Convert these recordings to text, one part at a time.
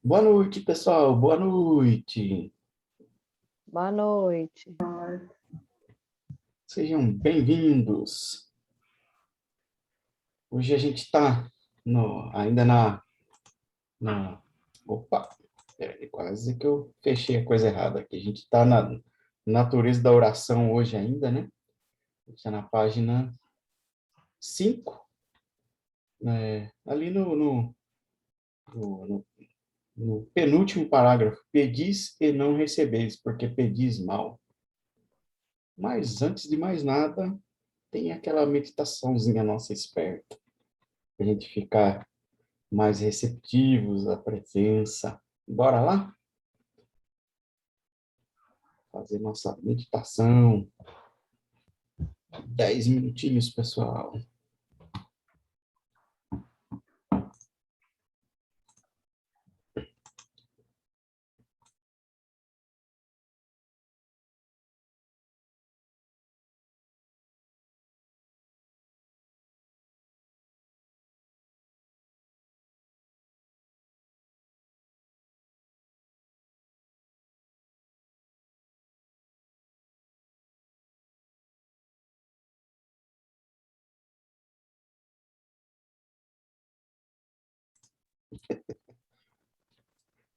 Boa noite, pessoal. Boa noite. Boa noite. Sejam bem-vindos. Hoje a gente está ainda na... Opa, peraí, quase que eu fechei a coisa errada aqui. A gente está na natureza da oração hoje ainda, né? A gente está na página 5, né? Ali no, no- no penúltimo parágrafo. Pedis e não recebeis, porque pedis mal. Mas antes de mais nada, tem aquela meditaçãozinha nossa esperta, para a gente ficar mais receptivos à presença. Bora lá? Fazer nossa meditação. 10 minutinhos, pessoal.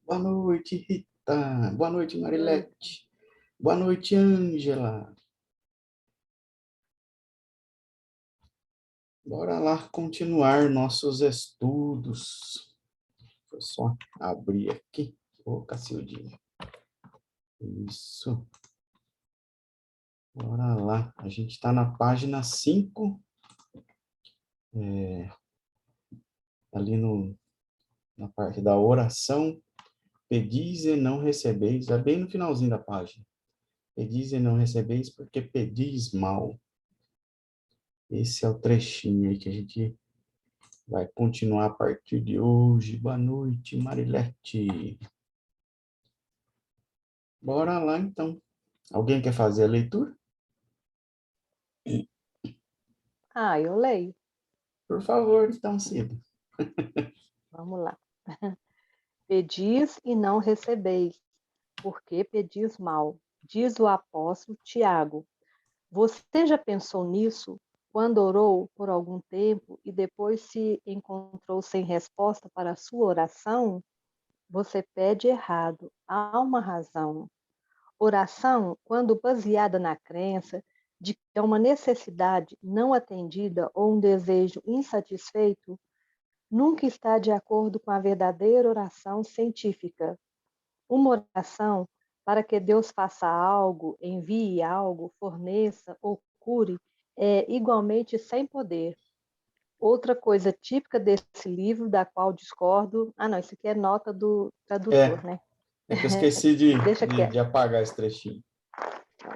Boa noite, Rita. Boa noite, Marilete. Boa noite, Ângela. Bora lá continuar nossos estudos. Vou só abrir aqui. Ô, Cacildinha. Isso. Bora lá. A gente está na página 5, ali na parte da oração. Pedis e não recebeis. É bem no finalzinho da página. Pedis e não recebeis porque pedis mal. Esse é o trechinho aí que a gente vai continuar a partir de hoje. Boa noite, Marilete. Bora lá, então. Alguém quer fazer a leitura? Eu leio. Por favor, então, Cida. Vamos lá. Pedis e não recebeis, porque pedis mal. Diz o apóstolo Tiago. Você já pensou nisso quando orou por algum tempo e depois se encontrou sem resposta para a sua oração? Você pede errado. Há uma razão. Oração, quando baseada na crença de que é uma necessidade não atendida ou um desejo insatisfeito, nunca está de acordo com a verdadeira oração científica. Uma oração para que Deus faça algo, envie algo, forneça ou cure é igualmente sem poder. Outra coisa típica desse livro, da qual discordo. Não, isso aqui é nota do tradutor, É, né? é que eu esqueci de, Deixa de, de quieto, apagar esse trechinho.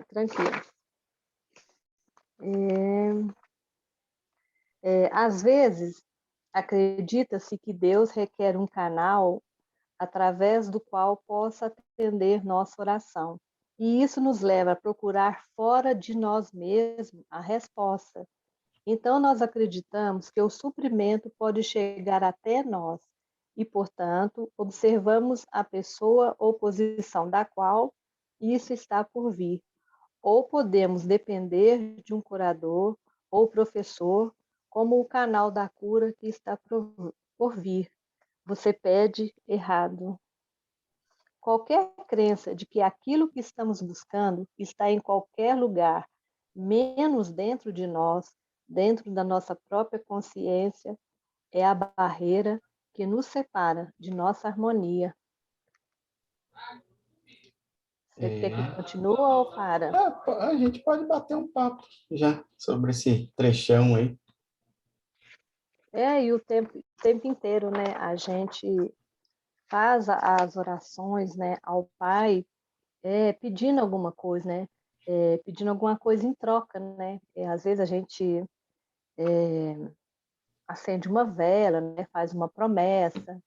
tranquilo. Às vezes, acredita-se que Deus requer um canal através do qual possa atender nossa oração. E isso nos leva a procurar fora de nós mesmos a resposta. Então, nós acreditamos que o suprimento pode chegar até nós e, portanto, observamos a pessoa ou posição da qual isso está por vir. Ou podemos depender de um curador ou professor como o canal da cura que está por vir. Você pede errado. Qualquer crença de que aquilo que estamos buscando está em qualquer lugar, menos dentro de nós, dentro da nossa própria consciência, é a barreira que nos separa de nossa harmonia. Você quer que É, continue ou para? a gente pode bater um papo já sobre esse trechão aí. E o tempo inteiro, né? A gente faz as orações, né, ao Pai, pedindo alguma coisa, né? Pedindo alguma coisa em troca, né? Às vezes a gente acende uma vela, né? Faz uma promessa.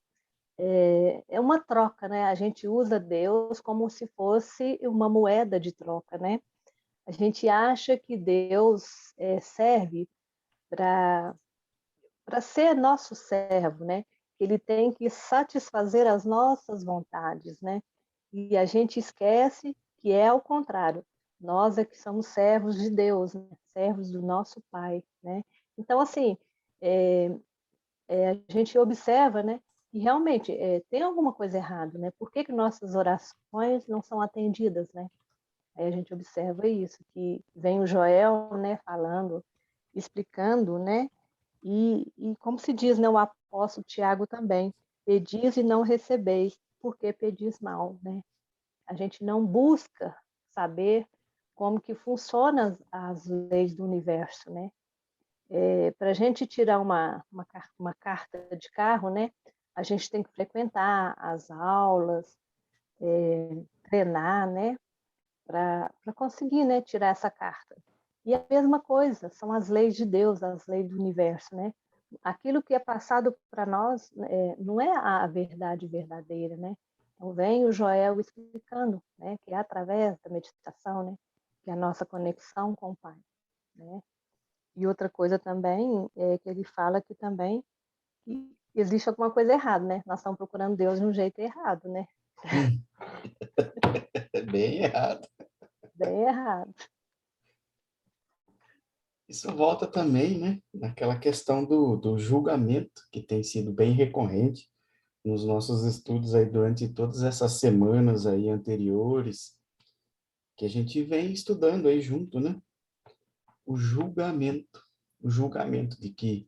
É uma troca, né? A gente usa Deus como se fosse uma moeda de troca, né? A gente acha que Deus serve para ser nosso servo, né? que ele tem que satisfazer as nossas vontades, né? E a gente esquece que é ao contrário. Nós é que somos servos de Deus, né? Servos do nosso Pai, né? Então, assim, é, a gente observa, né, que realmente tem alguma coisa errada, né? Por que que nossas orações não são atendidas, né? Aí a gente observa isso, que vem o Joel, né, falando, explicando, né? E como se diz, né, o apóstolo Tiago também, pedis e não recebeis, porque pedis mal, né? A gente não busca saber como que funcionam as leis do universo, né? Para a gente tirar uma carta de carro, né? A gente tem que frequentar as aulas, treinar, né? Para conseguir, né, tirar essa carta. E a mesma coisa, são as leis de Deus, as leis do universo, né? Aquilo que é passado para nós não é a verdade verdadeira, né? Então vem o Joel explicando, né, que é através da meditação, né, que é a nossa conexão com o Pai, né? E outra coisa também é que ele fala que também que existe alguma coisa errada, né? Nós estamos procurando Deus de um jeito errado, né? É bem errado. Bem errado. Isso volta também, né, naquela questão do julgamento, que tem sido bem recorrente nos nossos estudos aí durante todas essas semanas aí anteriores, que a gente vem estudando aí junto, né? O julgamento, o julgamento de que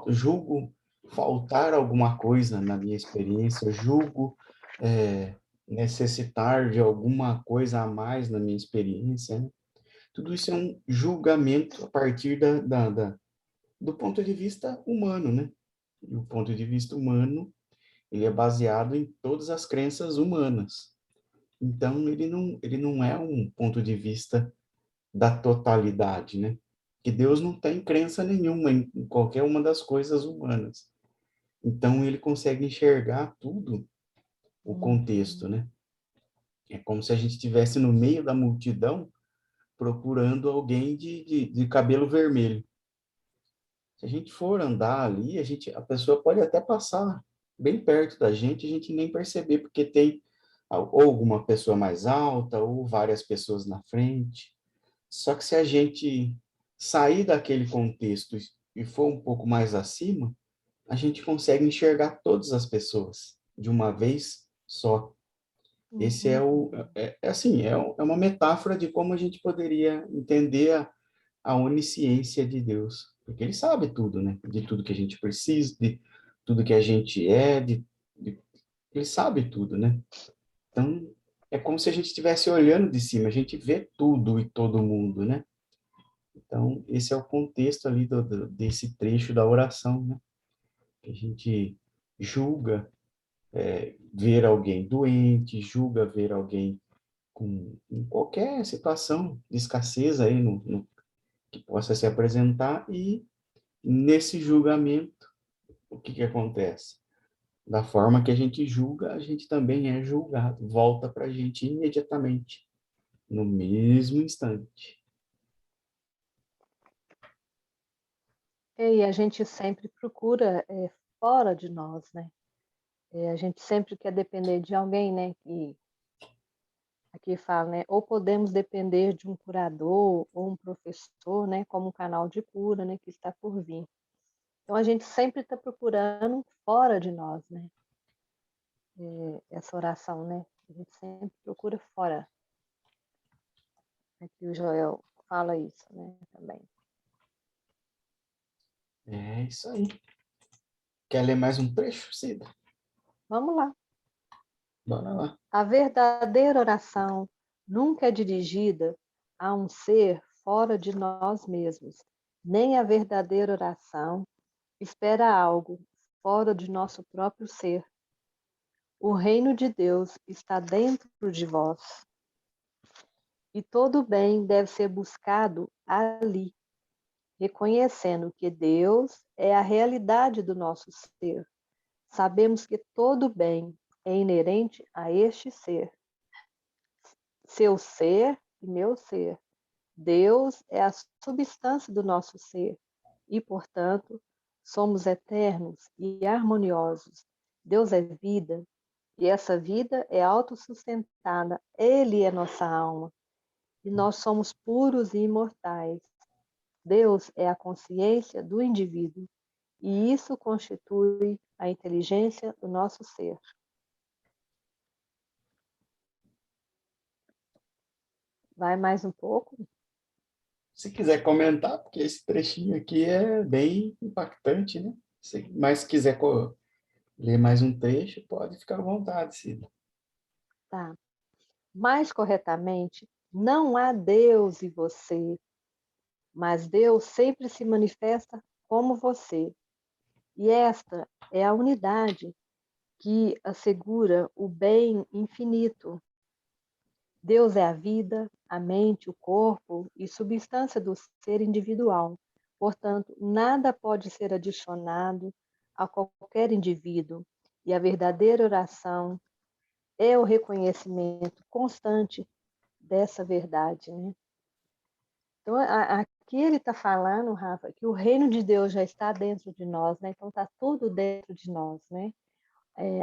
julgo faltar alguma coisa na minha experiência, julgo necessitar de alguma coisa a mais na minha experiência, né? Tudo isso é um julgamento a partir do ponto de vista humano, né? E o ponto de vista humano, ele é baseado em todas as crenças humanas. Então, ele não é um ponto de vista da totalidade, né? Que Deus não tem crença nenhuma em qualquer uma das coisas humanas. Então, ele consegue enxergar tudo, o contexto, Uhum. né? É como se a gente estivesse no meio da multidão procurando alguém de cabelo vermelho. Se a gente for andar ali, a pessoa pode até passar bem perto da gente, a gente nem perceber, porque tem ou alguma pessoa mais alta, ou várias pessoas na frente. Só que se a gente sair daquele contexto e for um pouco mais acima, a gente consegue enxergar todas as pessoas de uma vez só. Esse é Uhum. assim, é uma metáfora de como a gente poderia entender a onisciência de Deus, porque ele sabe tudo, né? De tudo que a gente precisa, de tudo que a gente é, ele sabe tudo, né? Então, é como se a gente estivesse olhando de cima, a gente vê tudo e todo mundo, né? Então, esse é o contexto ali desse trecho da oração, né? Que a gente julga ver alguém doente, julga ver alguém em qualquer situação de escassez aí que possa se apresentar e nesse julgamento, o que que acontece? Da forma que a gente julga, a gente também é julgado. Volta para a gente imediatamente, no mesmo instante. E a gente sempre procura fora de nós, né? A gente sempre quer depender de alguém, né? E aqui fala, né? Ou podemos depender de um curador ou um professor, né? Como um canal de cura, né? Que está por vir. Então a gente sempre está procurando fora de nós, né? Essa oração, né? A gente sempre procura fora. Aqui o Joel fala isso, né? Também. É isso aí. Quer ler mais um trecho, Cida? Vamos lá. Bora lá. A verdadeira oração nunca é dirigida a um ser fora de nós mesmos, nem a verdadeira oração espera algo fora de nosso próprio ser. O reino de Deus está dentro de vós, e todo bem deve ser buscado ali, reconhecendo que Deus é a realidade do nosso ser. Sabemos que todo bem é inerente a este ser, seu ser e meu ser. Deus é a substância do nosso ser e, portanto, somos eternos e harmoniosos. Deus é vida, e essa vida é autossustentada. Ele é nossa alma, e nós somos puros e imortais. Deus é a consciência do indivíduo, e isso constitui a inteligência do nosso ser. Vai mais um pouco? Se quiser comentar, porque esse trechinho aqui é bem impactante, né? Se mais quiser ler mais um trecho, pode ficar à vontade, Cida. Tá. Mais corretamente, não há Deus em você, mas Deus sempre se manifesta como você. E esta é a unidade que assegura o bem infinito. Deus é a vida, a mente, o corpo e substância do ser individual. Portanto, nada pode ser adicionado a qualquer indivíduo. E a verdadeira oração é o reconhecimento constante dessa verdade, né? Então, aqui ele está falando, Rafa, que o reino de Deus já está dentro de nós, né? Então, está tudo dentro de nós, né?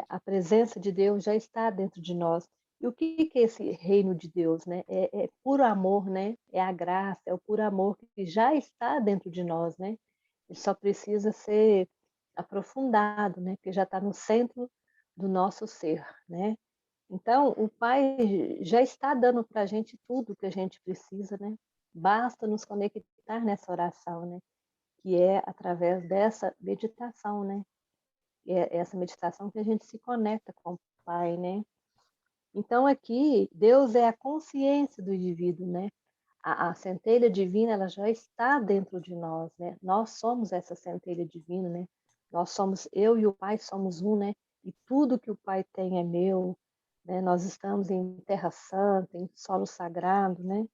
A presença de Deus já está dentro de nós. E o que é esse reino de Deus, né? É puro amor, né? É a graça, é o puro amor que já está dentro de nós, né? Ele só precisa ser aprofundado, né? Porque já está no centro do nosso ser, né? Então, o Pai já está dando para a gente tudo que a gente precisa, né? Basta nos conectar nessa oração, né? Que é através dessa meditação, né? É essa meditação que a gente se conecta com o Pai, né? Então, aqui, Deus é a consciência do indivíduo, né? A centelha divina, ela já está dentro de nós, né? Nós somos essa centelha divina, né? Nós somos, eu e o Pai somos um, né? E tudo que o Pai tem é meu, né? Nós estamos em terra santa, em solo sagrado, né?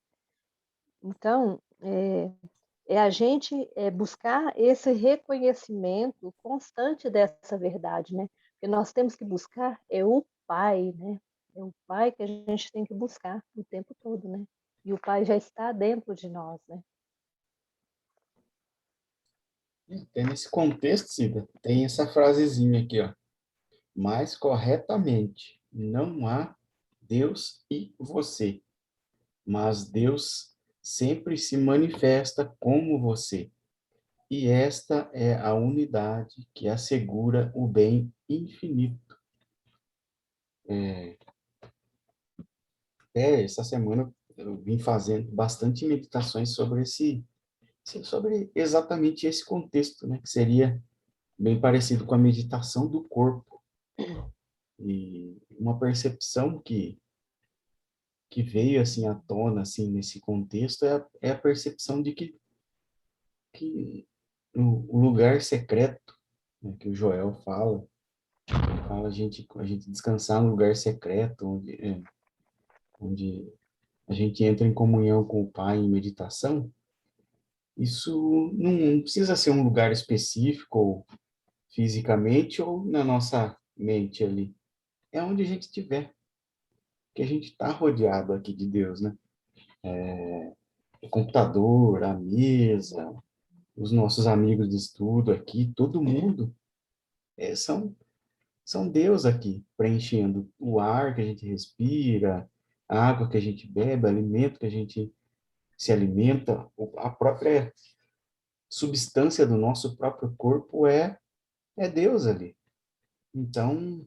Então, é a gente buscar esse reconhecimento constante dessa verdade, né? Porque nós temos que buscar o Pai, né? É o Pai que a gente tem que buscar o tempo todo, né? E o Pai já está dentro de nós, né? Tem nesse contexto, Cida, tem essa frasezinha aqui, ó. Mais corretamente, não há Deus e você, mas Deus sempre se manifesta como você. E esta é a unidade que assegura o bem infinito. Essa semana eu vim fazendo bastante meditações sobre exatamente esse contexto, né? Que seria bem parecido com a meditação do corpo. E uma percepção que veio assim à tona assim nesse contexto é a percepção de que o lugar secreto, né, que o Joel fala, ele fala a gente descansar no lugar secreto onde a gente entra em comunhão com o Pai em meditação. Isso não precisa ser um lugar específico ou fisicamente ou na nossa mente ali. É onde a gente estiver, que a gente está rodeado aqui de Deus, né? O computador, a mesa, os nossos amigos de estudo aqui, todo mundo são Deus aqui, preenchendo o ar que a gente respira, a água que a gente bebe, o alimento que a gente se alimenta, a própria substância do nosso próprio corpo é Deus ali. Então,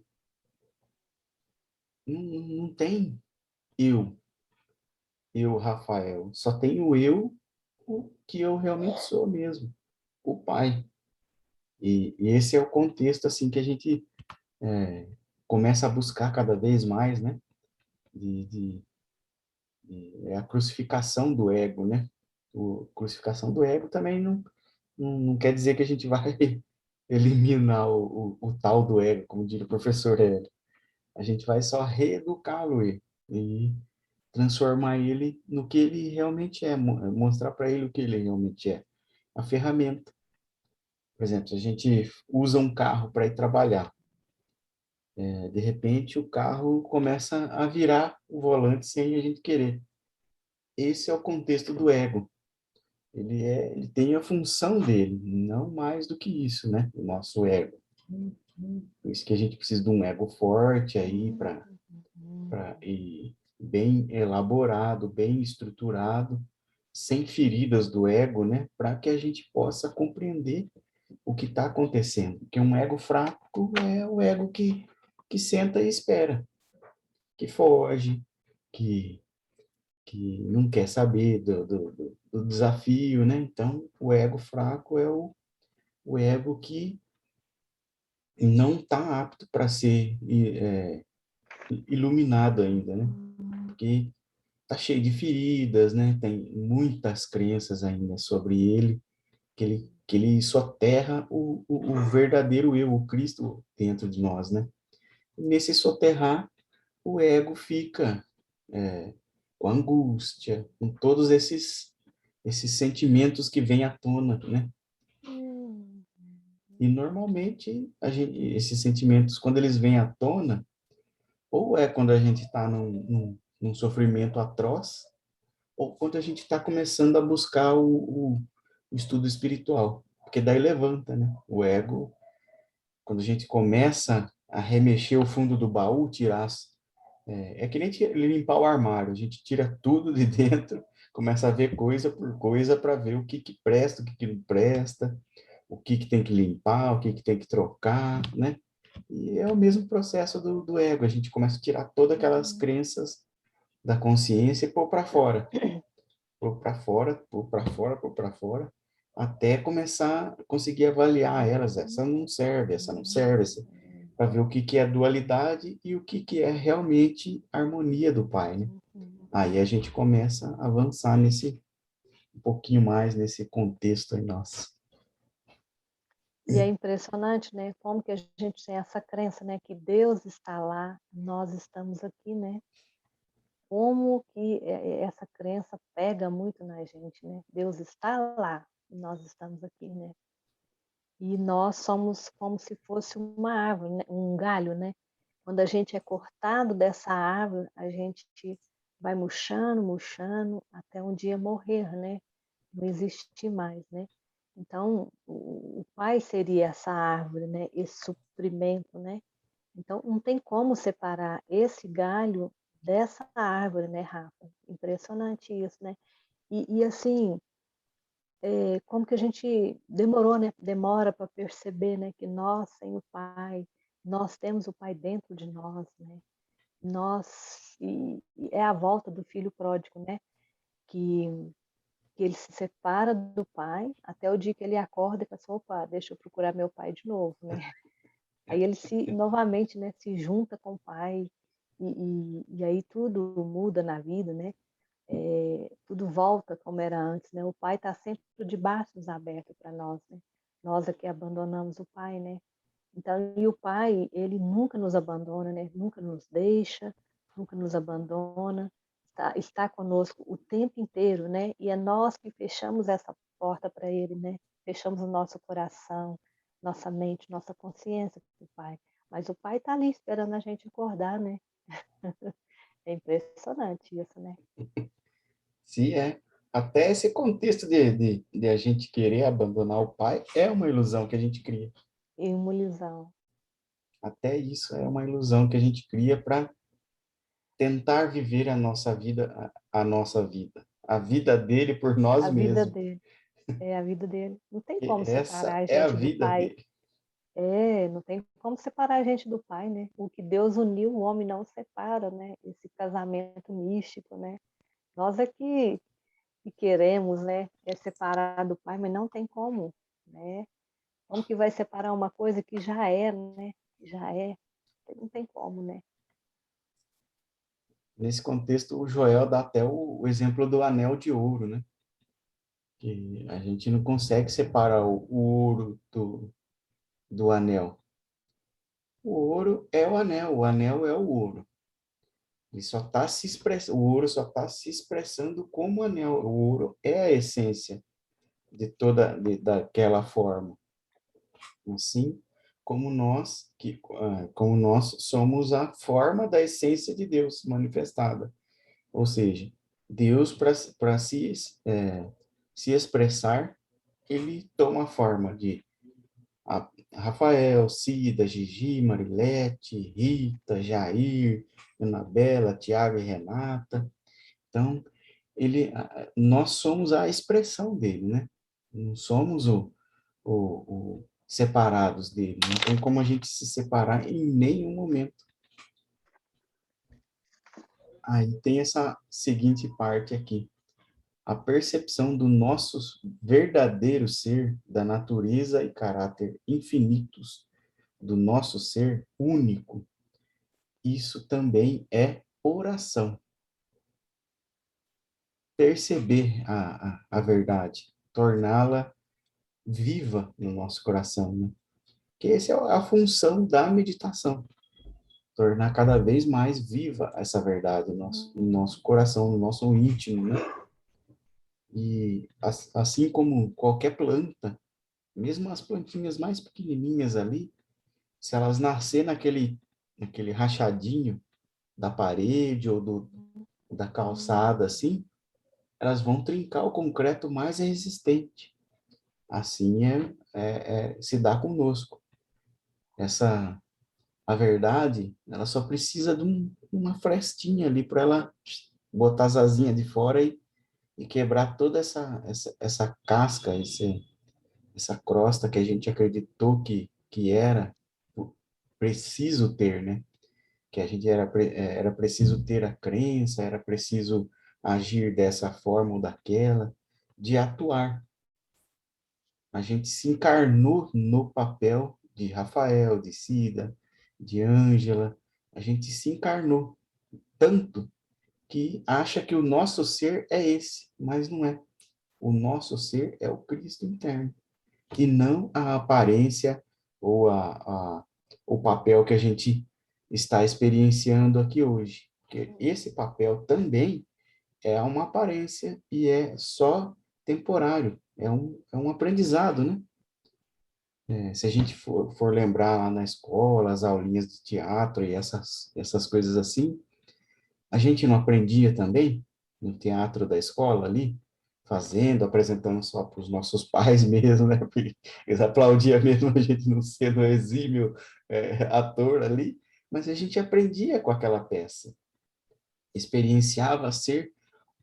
não tem eu, Rafael. Só tem o eu, o que eu realmente sou mesmo, o Pai. E esse é o contexto assim que a gente começa a buscar cada vez mais, né? De, de, é a crucificação do ego, né? A crucificação do ego também não quer dizer que a gente vai eliminar o tal do ego, como diria o professor Hélio. A gente vai só reeducá-lo e transformar ele no que ele realmente é, mostrar para ele o que ele realmente é. A ferramenta. Por exemplo, se a gente usa um carro para ir trabalhar, de repente o carro começa a virar o volante sem a gente querer. Esse é o contexto do ego. ele tem a função dele, não mais do que isso, né? O nosso ego. Por isso que a gente precisa de um ego forte aí e bem elaborado, bem estruturado, sem feridas do ego, né? Para que a gente possa compreender o que está acontecendo. Porque um ego fraco é o ego que senta e espera, que foge, que, que não quer saber do desafio, né? Então, o ego fraco é o ego que não está apto para ser iluminado ainda, né? Porque está cheio de feridas, né? Tem muitas crenças ainda sobre ele, que ele soterra o verdadeiro eu, o Cristo dentro de nós, né? E nesse soterrar, o ego fica com angústia, com todos esses sentimentos que vêm à tona, né? E normalmente esses sentimentos, quando eles vêm à tona, ou é quando a gente está num sofrimento atroz, ou quando a gente está começando a buscar o estudo espiritual, porque daí levanta, né? O ego, quando a gente começa a remexer o fundo do baú, tirar é que nem limpar o armário, a gente tira tudo de dentro, começa a ver coisa por coisa para ver o que presta, o que não presta, o que tem que limpar, o que tem que trocar, né? E é o mesmo processo do ego, a gente começa a tirar todas aquelas crenças da consciência e pôr para fora, pôr para fora, pôr para fora, pôr para fora, até começar a conseguir avaliar elas, essa não serve, para ver o que é dualidade e o que é realmente harmonia do Pai, né? Aí a gente começa a avançar um pouquinho mais nesse contexto aí nosso. E é impressionante, né, como que a gente tem essa crença, né, que Deus está lá, nós estamos aqui, né? Como que essa crença pega muito na gente, né? Deus está lá, nós estamos aqui, né? E nós somos como se fosse uma árvore, né? Um galho, né? Quando a gente é cortado dessa árvore, a gente vai murchando, murchando, até um dia morrer, né? Não existir mais, né? Então, o pai seria essa árvore, né? Esse suprimento, né? Então, não tem como separar esse galho dessa árvore, né, Rafa? Impressionante isso, né? E assim, como que a gente demorou, né? Demora para perceber, né, que nós sem o pai, nós temos o pai dentro de nós, né? E é a volta do filho pródigo, né? Que, que ele se separa do pai até o dia que ele acorda e fala assim, opa, deixa eu procurar meu pai de novo, né? Aí ele novamente, né, se junta com o pai e aí tudo muda na vida, né? Tudo volta como era antes, né? O pai está sempre de braços abertos para nós, né? Nós é que abandonamos o pai, né? Então, e o pai, ele nunca nos abandona, né? Nunca nos deixa, nunca nos abandona, está conosco o tempo inteiro, né? E é nós que fechamos essa porta para ele, né? Fechamos o nosso coração, nossa mente, nossa consciência para o pai. Mas o pai está ali esperando a gente acordar, né? É impressionante isso, né? Se é. Até esse contexto de a gente querer abandonar o pai é uma ilusão que a gente cria. E imunizão. Até isso é uma ilusão que a gente cria para tentar viver a nossa vida, a nossa vida. A vida dele por nós A vida mesmos. dele. É a vida dele. Não tem E como separar essa a é a gente do vida pai. dele. Não tem como separar a gente do pai, né? O que Deus uniu, o homem não separa, né? Esse casamento místico, né? Nós é que queremos, né? É separar do pai, mas não tem como, né? Como que vai separar uma coisa que já é, né? Já é. Não tem como, né? Nesse contexto, o Joel dá até o exemplo do anel de ouro, né? Que a gente não consegue separar o ouro do anel. O ouro é o anel é o ouro. Ele só está se expressando, o ouro só está se expressando como anel. O ouro é a essência daquela forma. Assim como nós somos a forma da essência de Deus manifestada. Ou seja, Deus para se se expressar, ele toma a forma de Rafael, Cida, Gigi, Marilete, Rita, Jair, Anabela, Tiago e Renata. Então, nós somos a expressão dele, né? Não somos o separados dele. Não tem como a gente se separar em nenhum momento. Aí tem essa seguinte parte aqui. A percepção do nosso verdadeiro ser, da natureza e caráter infinitos do nosso ser único, isso também é oração. Perceber a verdade, torná-la viva no nosso coração, né? Que essa é a função da meditação, tornar cada vez mais viva essa verdade no nosso coração, no nosso íntimo, né? E assim como qualquer planta, mesmo as plantinhas mais pequenininhas ali, se elas nascer naquele rachadinho da parede ou da calçada, assim, elas vão trincar o concreto mais resistente. Assim se dá conosco. A verdade, ela só precisa de uma frestinha ali para ela botar as asinhas de fora e quebrar toda essa casca, essa crosta que a gente acreditou que era preciso ter, né? Que a gente era preciso ter a crença, era preciso agir dessa forma ou daquela, de atuar. A gente se encarnou no papel de Rafael, de Cida, de Ângela. A gente se encarnou tanto que acha que o nosso ser é esse, mas não é. O nosso ser é o Cristo interno, e não a aparência ou o papel que a gente está experienciando aqui hoje. Porque esse papel também é uma aparência e é só temporário, é um aprendizado, né? Se a gente for lembrar lá na escola, as aulinhas de teatro e essas coisas assim, a gente não aprendia também no teatro da escola ali, fazendo, apresentando só para os nossos pais mesmo, né? Porque eles aplaudiam mesmo a gente não sendo um exímio ator ali, mas a gente aprendia com aquela peça, experienciava ser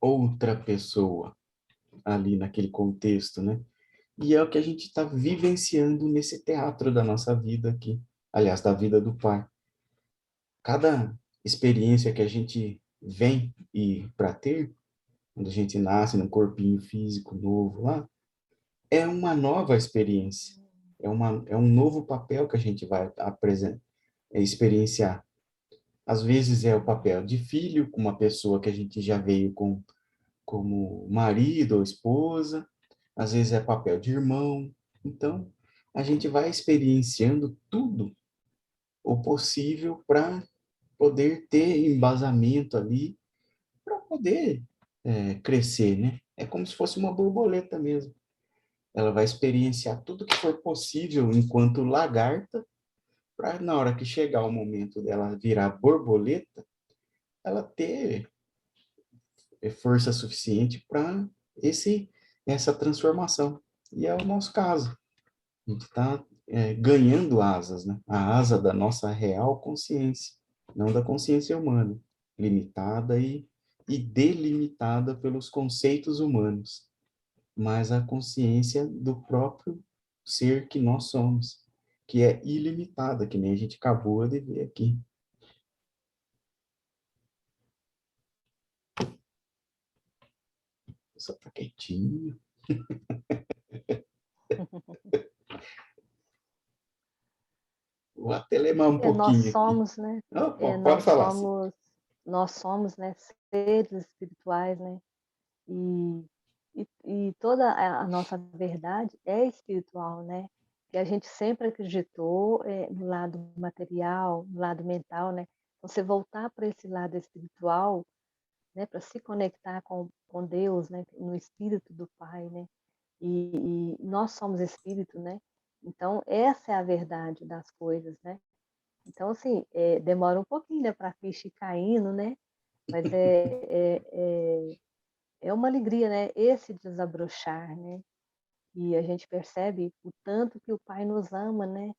outra pessoa ali naquele contexto, né? E é o que a gente está vivenciando nesse teatro da nossa vida aqui, aliás, da vida do Pai. Cada experiência que a gente vem e para ter, quando a gente nasce num corpinho físico novo lá, é uma nova experiência, é um novo papel que a gente vai experienciar. Às vezes é o papel de filho, com uma pessoa que a gente já veio como marido ou esposa, às vezes é papel de irmão. Então, a gente vai experienciando tudo o possível para poder ter embasamento ali, para poder crescer, né? É como se fosse uma borboleta mesmo. Ela vai experienciar tudo que for possível enquanto lagarta, para na hora que chegar o momento dela virar borboleta, ela ter força suficiente para essa transformação. E é o nosso caso. A gente está ganhando asas, né? A asa da nossa real consciência, não da consciência humana, limitada e delimitada pelos conceitos humanos, mas a consciência do próprio ser que nós somos, que é ilimitada, que nem a gente acabou de ver aqui. Só tá quietinho. Vou até lemar um Nós pouquinho aqui. somos, né? Não, pode Nós falar, sim. somos, nós somos, né, seres espirituais, né? E, e toda a nossa verdade é espiritual, né? E a gente sempre acreditou no lado material, no lado mental, né? Você voltar para esse lado espiritual, né? Para se conectar com Deus, né? No espírito do Pai, né? E nós somos espírito, né? Então essa é a verdade das coisas, né? Então assim demora um pouquinho, né, para a ficha ir caindo, né? Mas é uma alegria, né, esse desabrochar, né, e a gente percebe o tanto que o Pai nos ama, né,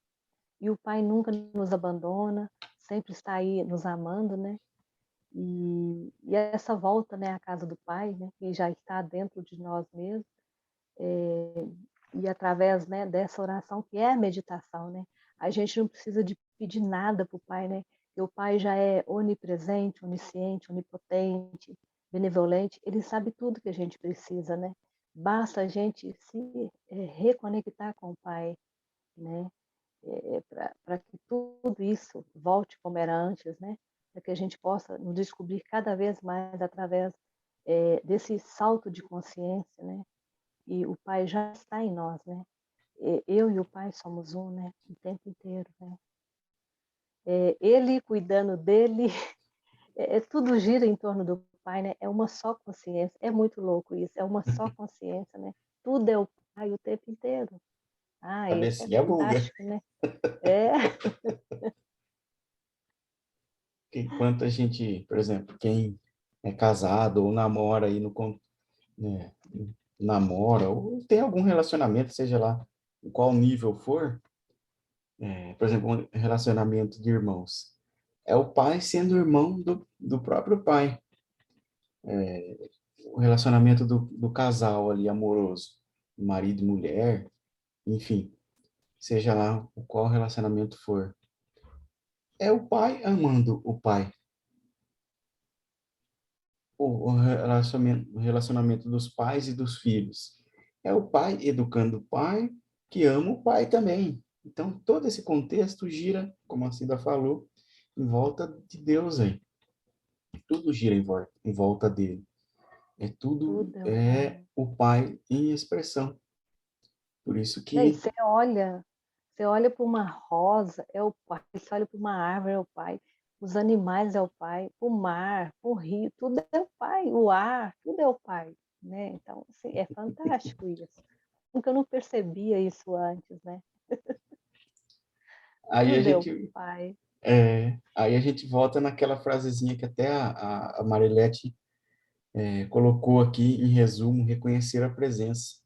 e o Pai nunca nos abandona, sempre está aí nos amando, né, e essa volta, né, à casa do Pai, né, que já está dentro de nós mesmos, e através, né, dessa oração que é a meditação, né, a gente não precisa de pedir nada para o Pai, né, porque o Pai já é onipresente, onisciente, onipotente, benevolente, ele sabe tudo que a gente precisa, né, basta a gente se reconectar com o Pai, né, para que tudo isso volte como era antes, né, para que a gente possa nos descobrir cada vez mais através desse salto de consciência, né, e o Pai já está em nós, né, eu e o Pai somos um, né, o tempo inteiro, né. Ele cuidando dele, tudo gira em torno do Pai, né, é uma só consciência, é muito louco isso, é uma só consciência, né, tudo é o Pai o tempo inteiro. Ah, isso é Cabecinha buga. fantástico, né. É, Que enquanto a gente, por exemplo, quem é casado ou namora aí né, namora ou tem algum relacionamento, seja lá em qual nível for, por exemplo, um relacionamento de irmãos, é o pai sendo irmão do próprio pai. O relacionamento do casal ali amoroso, marido e mulher, enfim, seja lá o qual relacionamento for, é o pai amando o pai. O relacionamento dos pais e dos filhos. É o pai educando o pai, que ama o pai também. Então, todo esse contexto gira, como a Cida falou, em volta de Deus aí. Tudo gira em volta dele. Tudo tudo é o é Pai. o pai em expressão. Por isso Né, e que você olha para uma rosa, é o Pai, você olha para uma árvore, é o Pai, os animais é o Pai, o mar, o rio, tudo é o Pai, o ar, tudo é o Pai, né, então, assim, é fantástico isso. Nunca eu não percebia isso antes, né, aí a tudo é o gente Pai. aí a gente volta naquela frasezinha que até a Marilete colocou aqui em resumo, reconhecer a presença.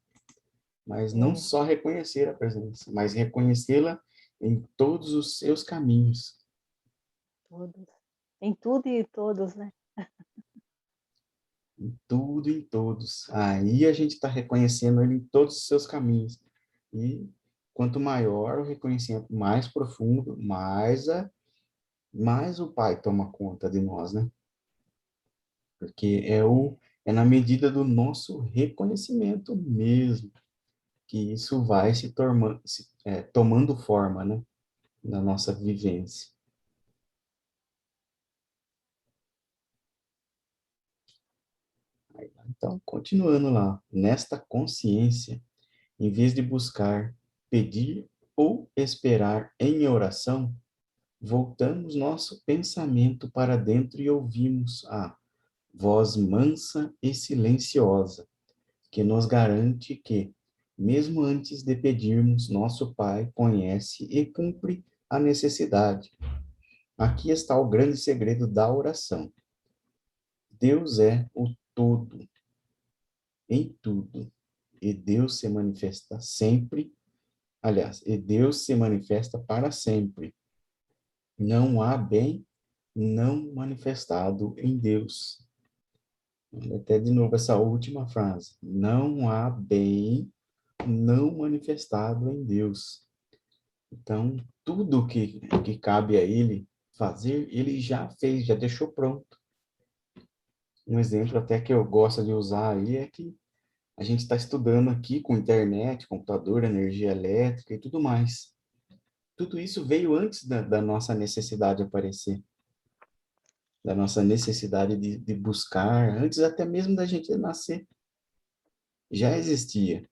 Mas não É, só reconhecer a presença, mas reconhecê-la em todos os seus caminhos, todos. Em tudo e todos, né. em tudo e em todos. Aí a gente está reconhecendo ele em todos os seus caminhos. E quanto maior o reconhecimento, mais profundo, mais o Pai toma conta de nós, né? Porque é na medida do nosso reconhecimento mesmo que isso vai tomando forma, né? Na nossa vivência. Então, continuando lá, nesta consciência, em vez de buscar, pedir ou esperar em oração, voltamos nosso pensamento para dentro e ouvimos a voz mansa e silenciosa, que nos garante que, mesmo antes de pedirmos, nosso Pai conhece e cumpre a necessidade. Aqui está o grande segredo da oração. Deus é o todo em tudo. E Deus se manifesta sempre, aliás, e Deus se manifesta para sempre. Não há bem não manifestado em Deus. Até de novo essa última frase. Não há bem não manifestado em Deus. Então, tudo que cabe a Ele fazer, Ele já fez, já deixou pronto. Um exemplo até que eu gosto de usar aí é que a gente está estudando aqui com internet, computador, energia elétrica e tudo mais. Tudo isso veio antes da nossa necessidade aparecer, da nossa necessidade de buscar, antes até mesmo da gente nascer. Já existia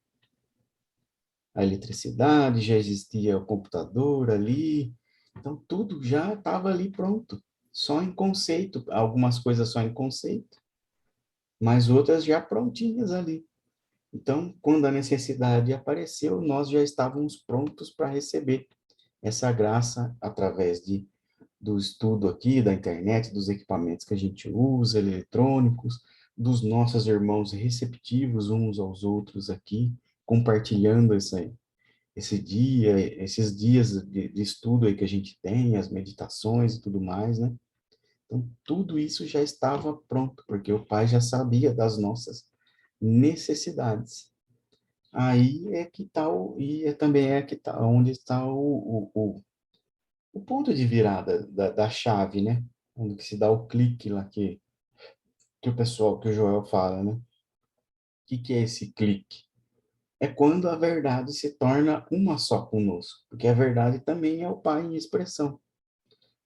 a eletricidade, já existia o computador ali, então tudo já estava ali pronto, só em conceito, algumas coisas só em conceito, mas outras já prontinhas ali. Então, quando a necessidade apareceu, nós já estávamos prontos para receber essa graça através do estudo aqui, da internet, dos equipamentos que a gente usa, eletrônicos, dos nossos irmãos receptivos uns aos outros aqui, compartilhando esses dias de estudo aí que a gente tem, as meditações e tudo mais, né? Então, tudo isso já estava pronto, porque o Pai já sabia das nossas necessidades. Aí é que está também é que tá onde está o ponto de virada da chave, né? Onde que se dá o clique lá que o pessoal, que o Joel fala, né? O que é esse clique? É quando a verdade se torna uma só conosco, porque a verdade também é o Pai em expressão.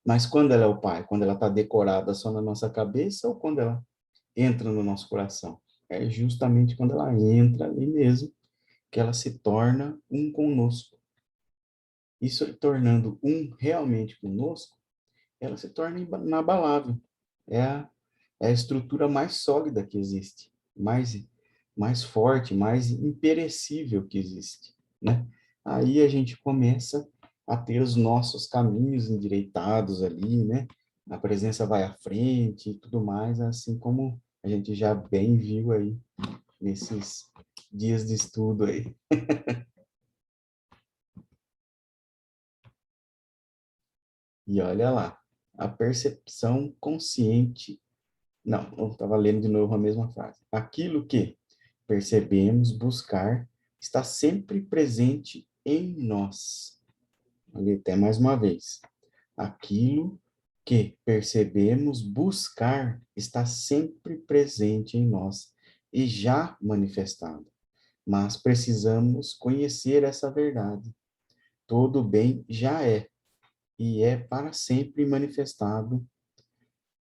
Mas quando ela é o Pai? Quando ela está decorada só na nossa cabeça ou quando ela entra no nosso coração? É justamente quando ela entra ali mesmo que ela se torna um conosco. E se tornando um realmente conosco, ela se torna inabalável. É a estrutura mais sólida que existe, mais forte, mais imperecível que existe, né? Aí a gente começa a ter os nossos caminhos endireitados ali, né? A presença vai à frente e tudo mais, assim como a gente já bem viu aí nesses dias de estudo aí. E olha lá, a percepção consciente. Não, eu estava lendo de novo a mesma frase. Aquilo que percebemos buscar está sempre presente em nós. Ali até mais uma vez. Aquilo que percebemos buscar está sempre presente em nós e já manifestado. Mas precisamos conhecer essa verdade. Todo bem já é e é para sempre manifestado.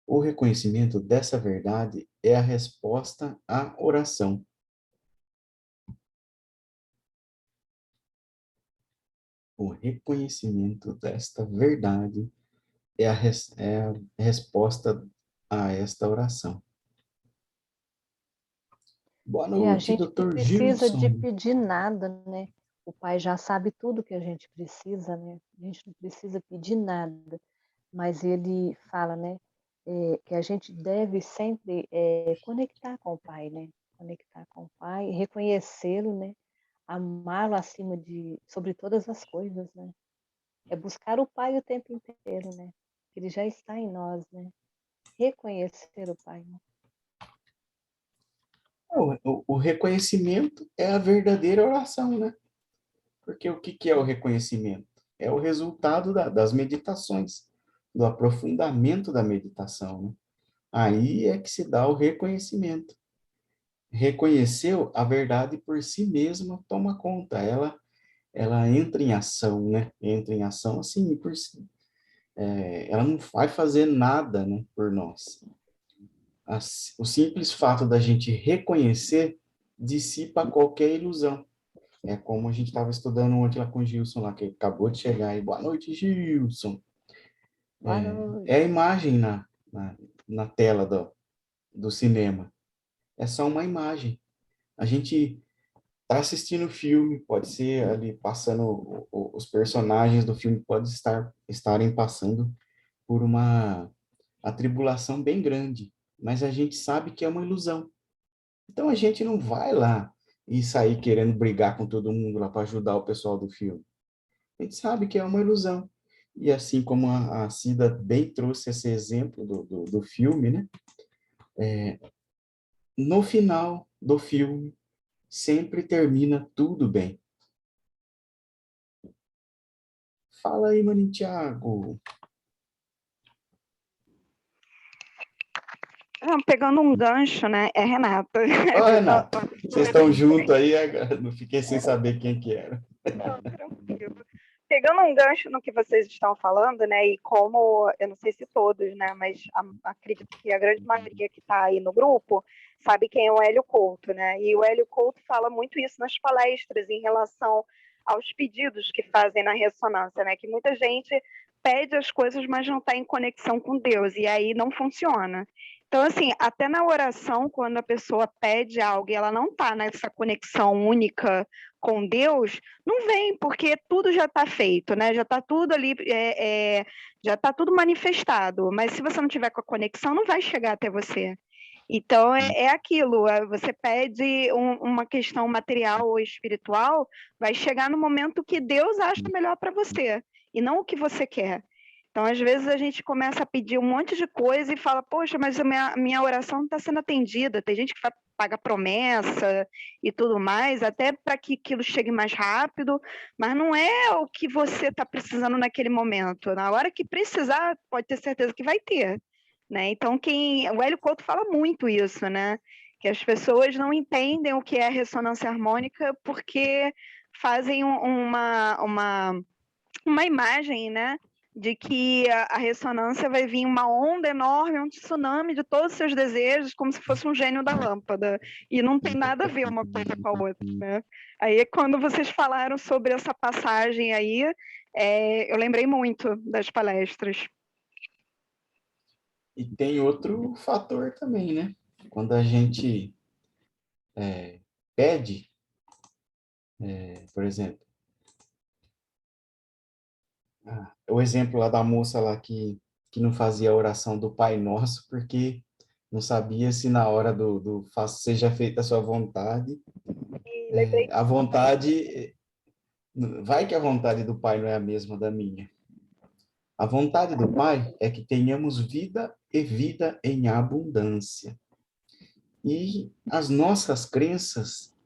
O reconhecimento dessa verdade é a resposta à oração. O reconhecimento desta verdade é a resposta a esta oração. Boa E a noite, gente não doutor precisa de Gilson. pedir nada, né? O Pai já sabe tudo que a gente precisa, né? A gente não precisa pedir nada, mas Ele fala, né? Que a gente deve sempre conectar com o Pai, né? Conectar com o Pai, reconhecê-lo, né? Amá-lo sobre todas as coisas, né? É buscar o Pai o tempo inteiro, né? Ele já está em nós, né? Reconhecer o Pai, né? O reconhecimento é a verdadeira oração, né? Porque o que é o reconhecimento? É o resultado das meditações, do aprofundamento da meditação, né? Aí é que se dá o reconhecimento. Reconheceu a verdade por si mesma, toma conta, ela entra em ação, né? Entra em ação assim, por si. Ela não vai fazer nada, né, por nós. O simples fato da gente reconhecer dissipa qualquer ilusão. É como a gente estava estudando ontem lá com o Gilson, lá, que acabou de chegar aí. Boa noite, Gilson. Boa É a noite. imagem na tela do cinema. É só uma imagem. A gente está assistindo o filme, pode ser ali passando, os personagens do filme podem estarem passando por uma atribulação bem grande, mas a gente sabe que é uma ilusão. Então a gente não vai lá e sair querendo brigar com todo mundo lá para ajudar o pessoal do filme. A gente sabe que é uma ilusão. E assim como a Cida bem trouxe esse exemplo do filme, né? No final do filme, sempre termina tudo bem. Fala aí, Maninho Thiago. Não, pegando um gancho, né? É Renata. Ô, Não, Renato, vocês estão juntos aí, não fiquei sem saber quem que era. não, tranquilo. Pegando um gancho no que vocês estão falando, né? E como, eu não sei se todos, né? Mas acredito que a grande maioria que está aí no grupo sabe quem é o Hélio Couto, né? E o Hélio Couto fala muito isso nas palestras em relação aos pedidos que fazem na ressonância, né? Que muita gente pede as coisas, mas não está em conexão com Deus, e aí não funciona. Então, assim, até na oração, quando a pessoa pede algo e ela não está nessa conexão única com Deus, não vem, porque tudo já está feito, né? Já está tudo ali, já está tudo manifestado. Mas se você não tiver com a conexão, não vai chegar até você. Então, é aquilo, você pede uma questão material ou espiritual, vai chegar no momento que Deus acha melhor para você, e não o que você quer. Então, às vezes, a gente começa a pedir um monte de coisa e fala, poxa, mas a minha oração não está sendo atendida. Tem gente que paga promessa e tudo mais, até para que aquilo chegue mais rápido, mas não é o que você está precisando naquele momento. Na hora que precisar, pode ter certeza que vai ter. Né? Então, o Hélio Couto fala muito isso, né? Que as pessoas não entendem o que é ressonância harmônica porque fazem uma imagem, né? De que a ressonância vai vir uma onda enorme, um tsunami de todos os seus desejos, como se fosse um gênio da lâmpada. E não tem nada a ver uma coisa com a outra, né? Aí, quando vocês falaram sobre essa passagem aí, eu lembrei muito das palestras. E tem outro fator também, né? Quando a gente pede, por exemplo, o exemplo lá da moça lá que não fazia a oração do Pai Nosso, porque não sabia se na hora do seja feita a sua vontade, E lembrei a vontade, vai que a vontade do Pai não é a mesma da minha. A vontade do Pai é que tenhamos vida e vida em abundância. E as nossas crenças,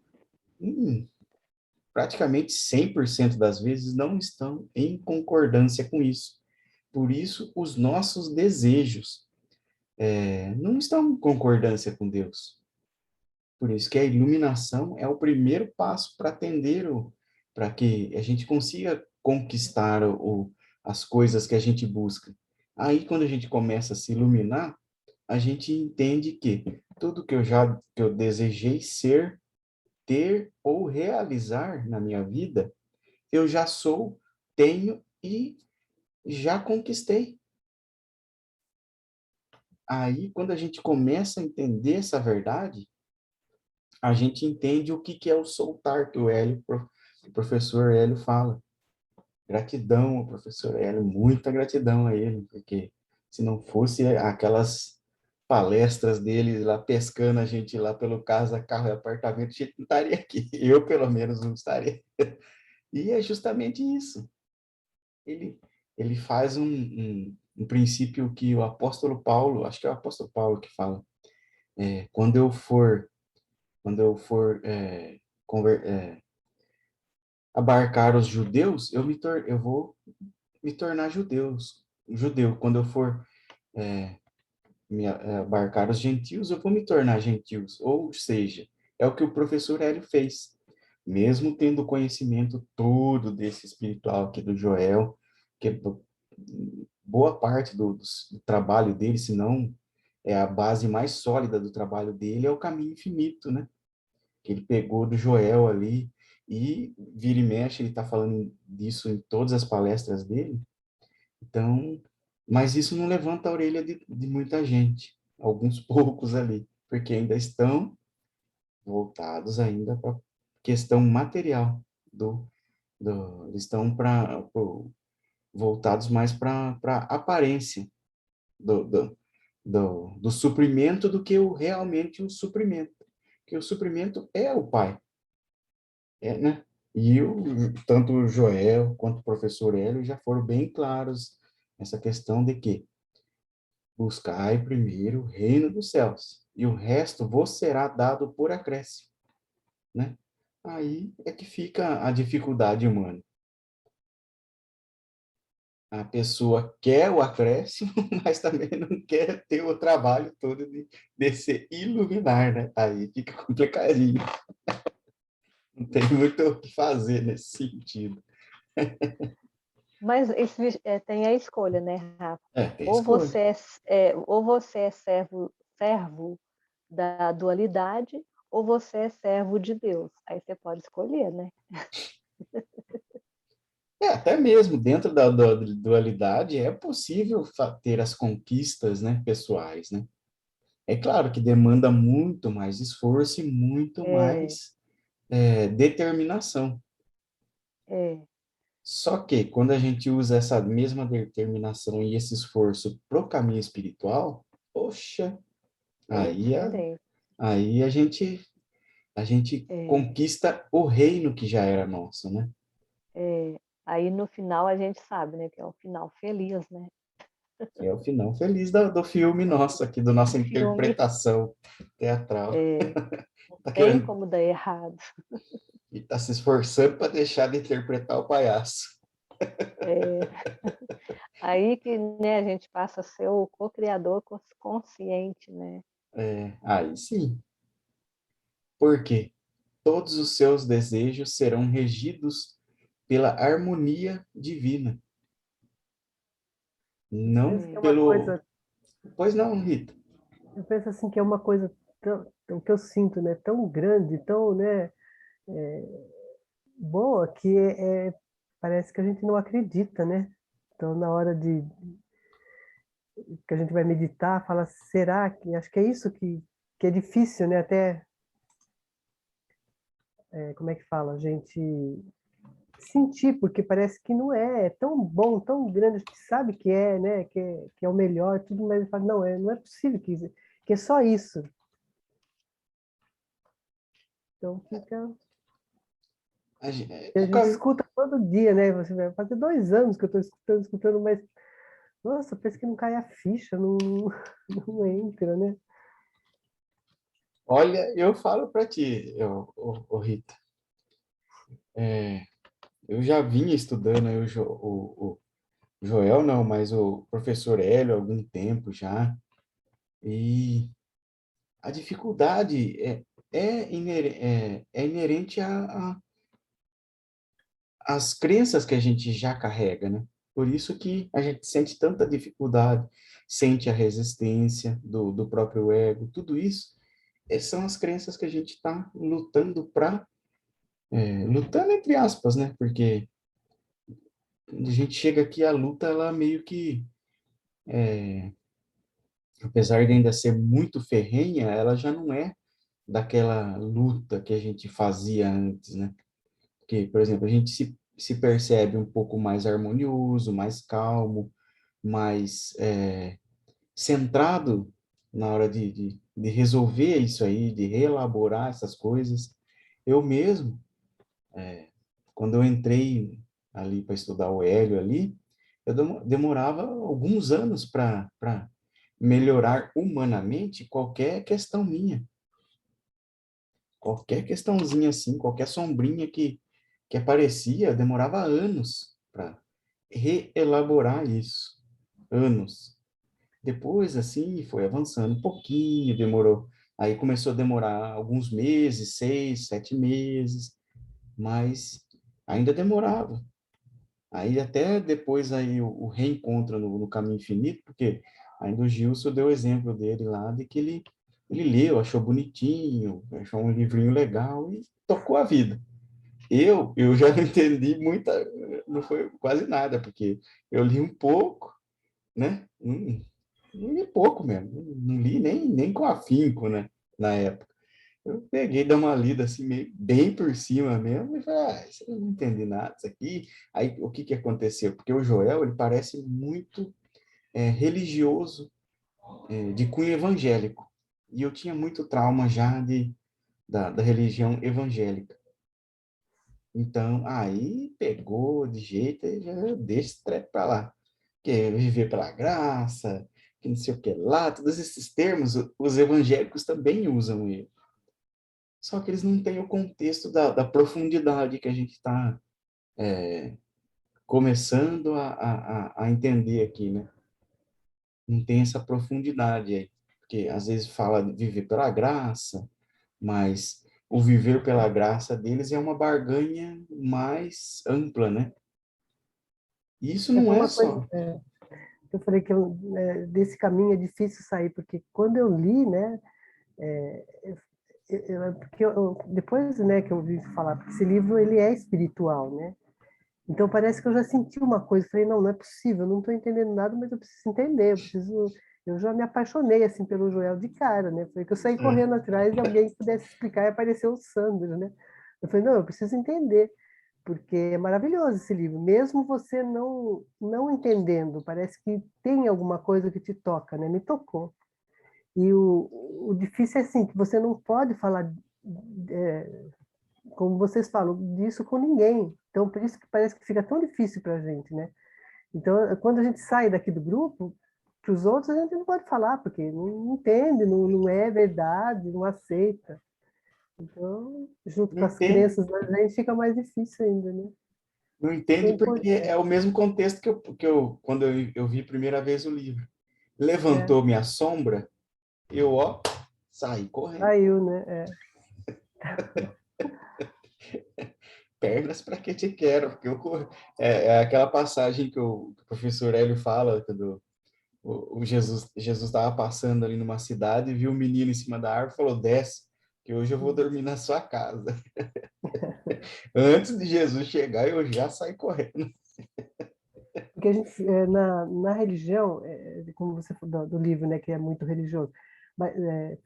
praticamente 100% das vezes, não estão em concordância com isso. Por isso, os nossos desejos não estão em concordância com Deus. Por isso que a iluminação é o primeiro passo para atender, para que a gente consiga conquistar as coisas que a gente busca. Aí, quando a gente começa a se iluminar, a gente entende que tudo que eu desejei ser, ter ou realizar na minha vida, eu já sou, tenho e já conquistei. Aí, quando a gente começa a entender essa verdade, a gente entende o que é o soltar que o professor Hélio fala. Gratidão ao professor Hélio, muita gratidão a ele, porque se não fosse aquelas palestras dele lá pescando a gente lá pelo casa, carro e apartamento, a gente não estaria aqui. Eu, pelo menos, não estaria. E é justamente isso. Ele, ele faz um princípio que o apóstolo Paulo, acho que é o apóstolo Paulo que fala, quando eu for abarcar os judeus, eu vou me tornar judeu. Quando eu for abarcar os gentios, eu vou me tornar gentios. Ou seja, é o que o professor Hélio fez. Mesmo tendo o conhecimento todo desse espiritual aqui do Joel, que boa parte do trabalho dele, se não é a base mais sólida do trabalho dele, é o caminho infinito, né? Que ele pegou do Joel ali, e vira e mexe, ele está falando disso em todas as palestras dele. Então, mas isso não levanta a orelha de muita gente, alguns poucos ali, porque ainda estão voltados ainda para a questão material eles estão voltados mais para a aparência do, do, do suprimento do que realmente o suprimento, que o suprimento é o Pai. Né? E tanto o Joel quanto o professor Hélio já foram bem claros nessa questão de que buscai primeiro o reino dos céus, e o resto vos será dado por acréscimo, né? Aí é que fica a dificuldade humana. A pessoa quer o acréscimo, mas também não quer ter o trabalho todo de se iluminar, né? Aí fica complicadinho. Não tem muito o que fazer nesse sentido. Mas tem a escolha, né, Rafa? Tem escolha. Ou você é servo da dualidade, ou você é servo de Deus. Aí você pode escolher, né? Até mesmo dentro da dualidade é possível ter as conquistas, né, pessoais, né? É claro que demanda muito mais esforço e muito É, mais determinação. é, Só que quando a gente usa essa mesma determinação e esse esforço pro caminho espiritual, poxa, bem Aí diferente. aí a gente É, conquista o reino que já era nosso, né? é, aí no final a gente sabe, né, que é o final feliz, né, Que é o final feliz do filme nosso aqui, da do nossa filme. interpretação teatral. É, não Tá tem querendo como dar errado. e tá se esforçando para deixar de interpretar o palhaço. É, aí que, né, a gente passa a ser o co-criador consciente, né. É, aí sim. Por quê? Todos os seus desejos serão regidos pela harmonia divina, Eu penso não que é uma pelo. coisa, Pois não, Rita. eu penso assim que é uma coisa o que eu sinto, né, tão grande, tão, né, boa que parece que a gente não acredita, né? Então, na hora de que a gente vai meditar, fala, será que, acho que é isso que é difícil, né? Até, como é que fala? A gente sentir, porque parece que não é tão bom, tão grande, a gente sabe que é, né? Que é o melhor, tudo, mas fala, não, não é possível que é só isso. Então, fica... A O gente caminho. escuta todo dia, né? Você vai fazer 2 anos que eu estou escutando, mas, nossa, parece que não cai a ficha, não, não entra, né? Olha, eu falo para ti, Rita. Eu já vinha estudando aí o Joel, não, mas o professor Hélio há algum tempo já. E a dificuldade é inerente às crenças que a gente já carrega, né? Por isso que a gente sente tanta dificuldade, sente a resistência do próprio ego, tudo isso são as crenças que a gente está lutando lutando entre aspas, né? Porque quando a gente chega aqui, a luta, ela meio que, apesar de ainda ser muito ferrenha, ela já não é daquela luta que a gente fazia antes, né? Porque, por exemplo, a gente se percebe um pouco mais harmonioso, mais calmo, mais centrado na hora de resolver isso aí, de reelaborar essas coisas. Eu mesmo, quando eu entrei ali para estudar o Hélio ali, eu demorava alguns anos para melhorar humanamente qualquer questão minha. Qualquer questãozinha assim, qualquer sombrinha que aparecia, demorava anos para reelaborar isso. Anos. Depois, assim, foi avançando um pouquinho, demorou. Aí começou a demorar alguns meses, 6, 7 meses, mas ainda demorava. Aí até depois aí o reencontro no Caminho Infinito, porque ainda o Gilson deu o exemplo dele lá, de que ele leu, achou bonitinho, achou um livrinho legal e tocou a vida. Eu já não entendi muita, não foi quase nada, porque eu li um pouco, né? Não li pouco mesmo, não li nem com afinco, né? Na época. Eu peguei, dei uma lida assim, meio, bem por cima mesmo, e falei, isso eu não entendi nada disso aqui. Aí, o que que aconteceu? Porque o Joel, ele parece muito religioso, de cunho evangélico. E eu tinha muito trauma já da religião evangélica. Então, aí pegou de jeito e já deixa esse treco para lá. Que é viver pela graça, que não sei o que lá, todos esses termos, os evangélicos também usam ele. Só que eles não têm o contexto da profundidade que a gente está começando a entender aqui, né? Não tem essa profundidade aí. Porque às vezes fala de viver pela graça, mas o viver pela graça deles é uma barganha mais ampla, né? E isso não Foi é uma coisa, só. eu falei que desse caminho é difícil sair, porque quando eu li, né, porque depois, né, que eu ouvi falar, porque esse livro ele é espiritual, né? Então parece que eu já senti uma coisa, falei, não, não é possível, eu não estou entendendo nada, mas eu preciso entender, eu já me apaixonei assim pelo Joel de cara, né? Foi que eu saí É, correndo atrás de alguém que pudesse explicar e apareceu o Sandro, né? Eu falei, não, eu preciso entender, porque é maravilhoso esse livro, mesmo você não entendendo, parece que tem alguma coisa que te toca, né? Me tocou. E o difícil é assim, que você não pode falar, como vocês falam, disso com ninguém. Então, por isso que parece que fica tão difícil para a gente, né? Então, quando a gente sai daqui do grupo, para os outros a gente não pode falar, porque não entende, não é verdade, não aceita. Então, junto Não com as entendo, crenças da gente, fica mais difícil ainda, né? não Então, é entende porque importante. é o mesmo contexto que eu quando eu vi a primeira vez o livro. É, Levantou minha sombra, eu, ó, saí correndo. saiu, né? É. Pernas para que te quero, porque é aquela passagem que o professor Hélio fala, quando o Jesus estava passando ali numa cidade e viu um menino em cima da árvore e falou, desce, que hoje eu vou dormir na sua casa. Antes de Jesus chegar, eu já saí correndo. Porque a gente, na religião, como você falou do livro, né, que é muito religioso,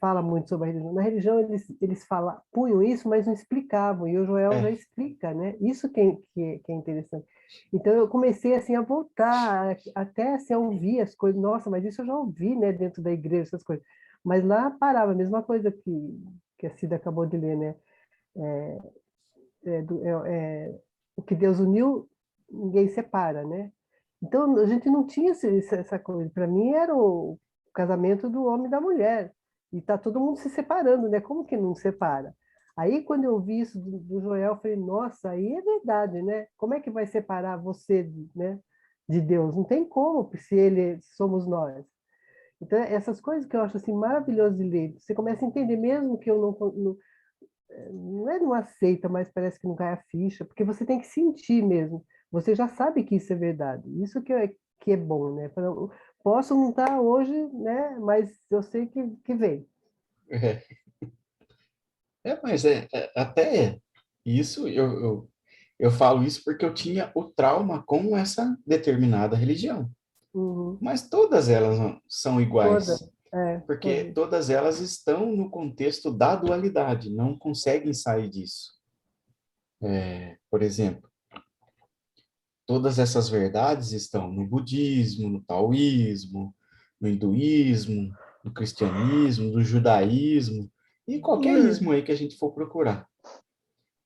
fala muito sobre a religião. Na religião, eles punham isso, mas não explicavam, e o Joel já É, explica, né? Isso que é interessante. Então, eu comecei, assim, a voltar, até, assim, a ouvir as coisas. Nossa, mas isso eu já ouvi, né, dentro da igreja, essas coisas. Mas lá parava, a mesma coisa que a Cida acabou de ler, né? O que Deus uniu, ninguém separa, né? Então, a gente não tinha essa coisa. Para mim, era o casamento do homem e da mulher. E está todo mundo se separando, né? Como que não separa? Aí, quando eu vi isso do Joel, eu falei, nossa, aí é verdade, né? Como é que vai separar você, né, de Deus? Não tem como, se ele somos nós. Então, essas coisas que eu acho assim maravilhoso de ler, você começa a entender mesmo que eu não aceita, mas parece que não cai a ficha, porque você tem que sentir mesmo. Você já sabe que isso é verdade. Isso que é bom, né? Posso não estar hoje, né? Mas eu sei que vem. é, mas até isso, eu falo isso porque eu tinha o trauma com essa determinada religião. Uhum. Mas todas elas são Toda, iguais, porque toda. todas elas estão no contexto da dualidade, não conseguem sair disso. Por exemplo, todas essas verdades estão no budismo, no taoísmo, no hinduísmo, no cristianismo, no judaísmo e qualquer ismo aí que a gente for procurar.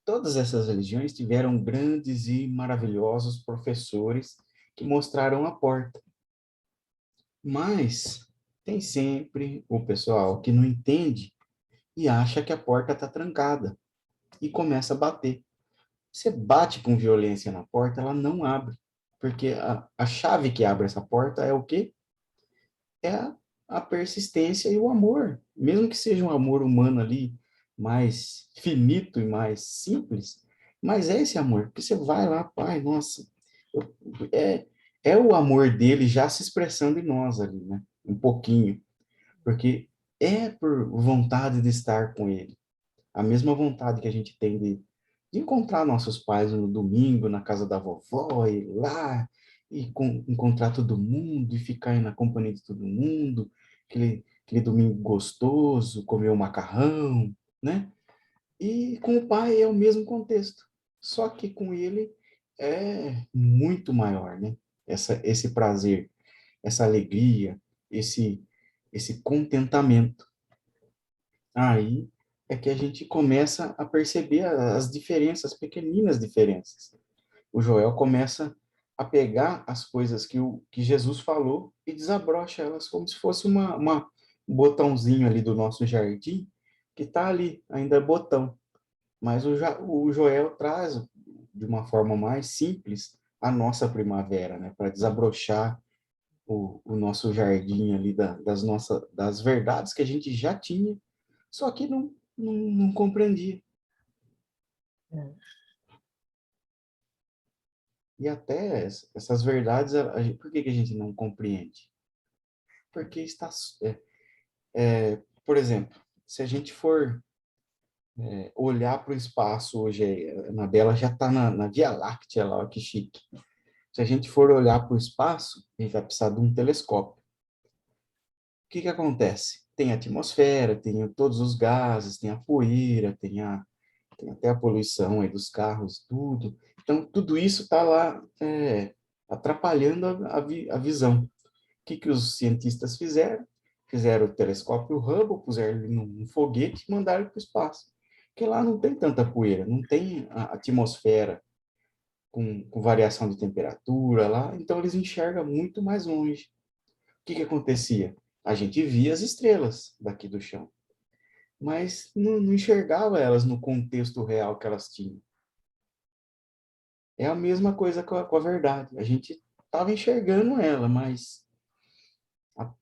Todas essas religiões tiveram grandes e maravilhosos professores que mostraram a porta. Mas tem sempre o pessoal que não entende e acha que a porta está trancada e começa a bater. Você bate com violência na porta, ela não abre. Porque a chave que abre essa porta é o quê? É a persistência e o amor. Mesmo que seja um amor humano ali, mais finito e mais simples, mas é esse amor. Porque você vai lá, pai, nossa, eu- é, é o amor dele já se expressando em nós ali, né? Um pouquinho. Porque é por vontade de estar com ele. A mesma vontade que a gente tem de encontrar nossos pais no domingo, na casa da vovó, ir lá e encontrar todo mundo e ficar aí na companhia de todo mundo, aquele domingo gostoso, comer um macarrão, né? E com o pai é o mesmo contexto, só que com ele é muito maior, né? Esse prazer, essa alegria, esse contentamento. Aí é que a gente começa a perceber as diferenças, as pequeninas diferenças. O Joel começa a pegar as coisas que Jesus falou e desabrocha elas como se fosse um botãozinho ali do nosso jardim, que está ali, ainda é botão. Mas o Joel traz, de uma forma mais simples, a nossa primavera, né? Para desabrochar o nosso jardim ali das verdades que a gente já tinha, só que não compreendia. É. E até essas verdades, por que que a gente não compreende? Porque está, por exemplo, se a gente for olhar para o espaço hoje, a Anabela já está na Via Láctea lá, ó, que chique. Se a gente for olhar para o espaço, a gente vai precisar de um telescópio. O que que acontece? Tem a atmosfera, tem todos os gases, tem a poeira, tem até a poluição aí dos carros, tudo. Então, tudo isso está lá atrapalhando a visão. O que que os cientistas fizeram? fizeram o telescópio Hubble, puseram ele num foguete e mandaram ele para o espaço. Porque lá não tem tanta poeira, não tem a atmosfera com variação de temperatura lá, então eles enxergam muito mais longe. O que que acontecia? A gente via as estrelas daqui do chão, mas não enxergava elas no contexto real que elas tinham. É a mesma coisa com a verdade. A gente estava enxergando ela, mas a,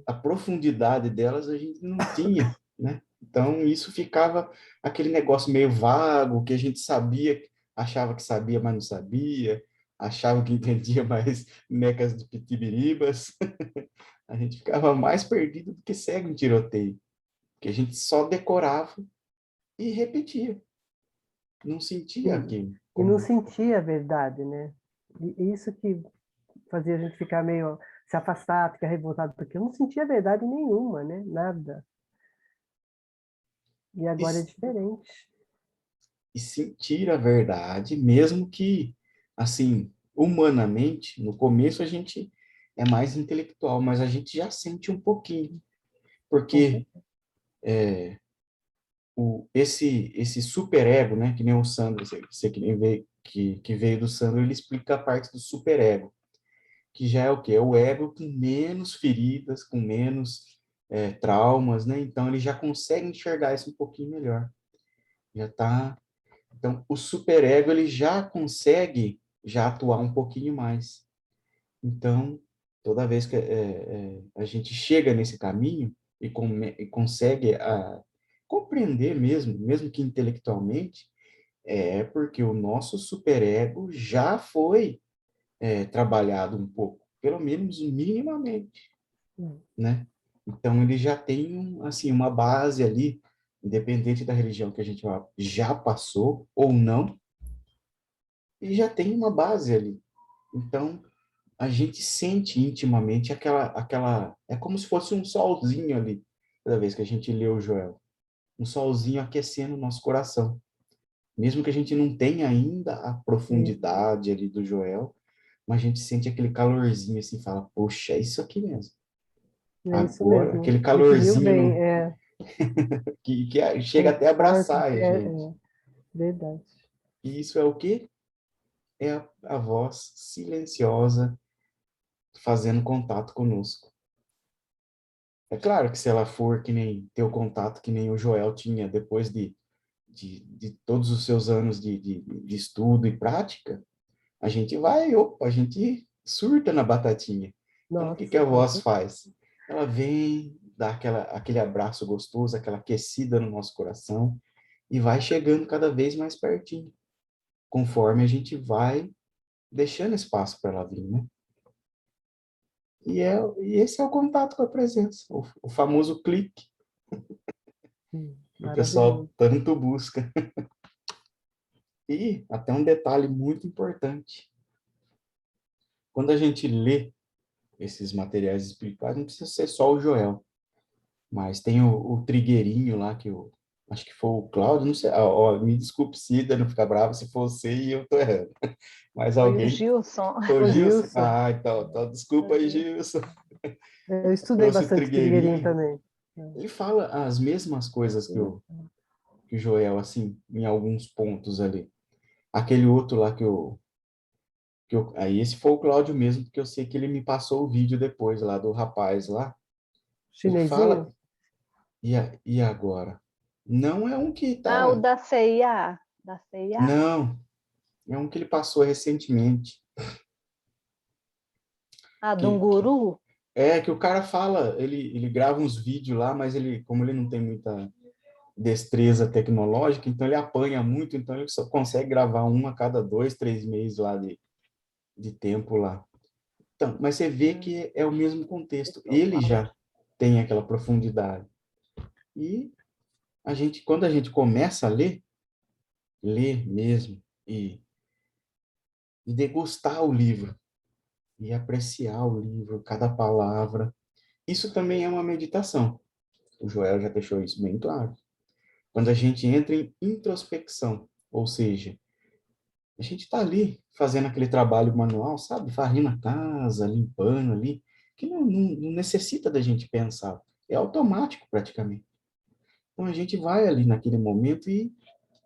a profundidade delas a gente não tinha, né? Então, isso ficava aquele negócio meio vago, que a gente sabia, achava que sabia, mas não sabia, achava que entendia mais necas de pitibiribas. A gente ficava mais perdido do que cego em tiroteio, porque a gente só decorava e repetia, não sentia aquilo. E não sentia a verdade, né? E isso que fazia a gente ficar meio se afastar, ficar revoltado, porque eu não sentia verdade nenhuma, né? Nada. E E, agora é diferente. e sentir a verdade, mesmo que, assim, humanamente, no começo a gente é mais intelectual, mas a gente já sente um pouquinho, Com porque certeza. esse superego, né, que nem o Sandro, você que nem veio, que veio do Sandro, ele explica a parte do superego, que já é o quê? É o ego com menos feridas, com menos traumas, né? Então ele já consegue enxergar isso um pouquinho melhor. Já tá. Então o superego ele já consegue já atuar um pouquinho mais. Então toda vez que a gente chega nesse caminho e consegue compreender mesmo, mesmo que intelectualmente, é porque o nosso superego já foi trabalhado um pouco, pelo menos minimamente, Hum. né? Então ele já tem assim uma base ali, independente da religião que a gente já passou ou não, ele já tem uma base ali. Então a gente sente intimamente aquela é como se fosse um solzinho ali, toda vez que a gente lê o Joel, um solzinho aquecendo o nosso coração. Mesmo que a gente não tenha ainda a profundidade ali do Joel, mas a gente sente aquele calorzinho assim, fala, poxa, é isso aqui mesmo. É isso Agora, mesmo. aquele Definiu calorzinho bem. É que chega até a conforto. abraçar a gente. Verdade. E isso é o quê? É a voz silenciosa fazendo contato conosco. É claro que se ela for que nem ter o contato que nem o Joel tinha depois de todos os seus anos de estudo e prática, a gente surta na batatinha. Então, o que que Nossa, a com voz certeza. faz? Ela vem, dá aquele abraço gostoso, aquela aquecida no nosso coração e vai chegando cada vez mais pertinho, conforme a gente vai deixando espaço para ela vir, né? E esse é o contato com a presença, o famoso clique que o pessoal Maravilhoso. tanto busca. E até um detalhe muito importante. Quando a gente lê esses materiais espirituais, não precisa ser só o Joel, mas tem o trigueirinho lá, que eu acho que foi o Cláudio, não sei, me desculpe, Cida, não fica bravo se for você e eu tô errando. Mas Foi o alguém, Gilson. foi o Ô, Gilson? Gilson, Ah, então desculpa aí, Gilson. eu estudei Trouxe o bastante trigueirinho trigueirinho. também. Ele fala as mesmas coisas que o Joel, assim, em alguns pontos ali. Aquele outro lá aí esse foi o Cláudio mesmo, porque eu sei que ele me passou o vídeo depois lá do rapaz lá. Ele fala, Chinesinho? e agora? Não é um que Ah, o tá. da CIA. Da CIA? Não, é um que ele passou recentemente. Ah, de um Que, que, guru? que o cara fala, ele grava uns vídeos lá, mas ele, como ele não tem muita destreza tecnológica, então ele apanha muito, então ele só consegue gravar um a cada 2, 3 meses lá de tempo lá. Então, mas você vê que é o mesmo contexto. Ele já tem aquela profundidade. E quando a gente começa a ler mesmo e degustar o livro e apreciar o livro, cada palavra, isso também é uma meditação. O Joel já deixou isso bem claro. Quando a gente entra em introspecção, ou seja, a gente está ali fazendo aquele trabalho manual, sabe? Varrendo a casa, limpando ali, que não necessita da gente pensar. É automático, praticamente. Então, a gente vai ali naquele momento e,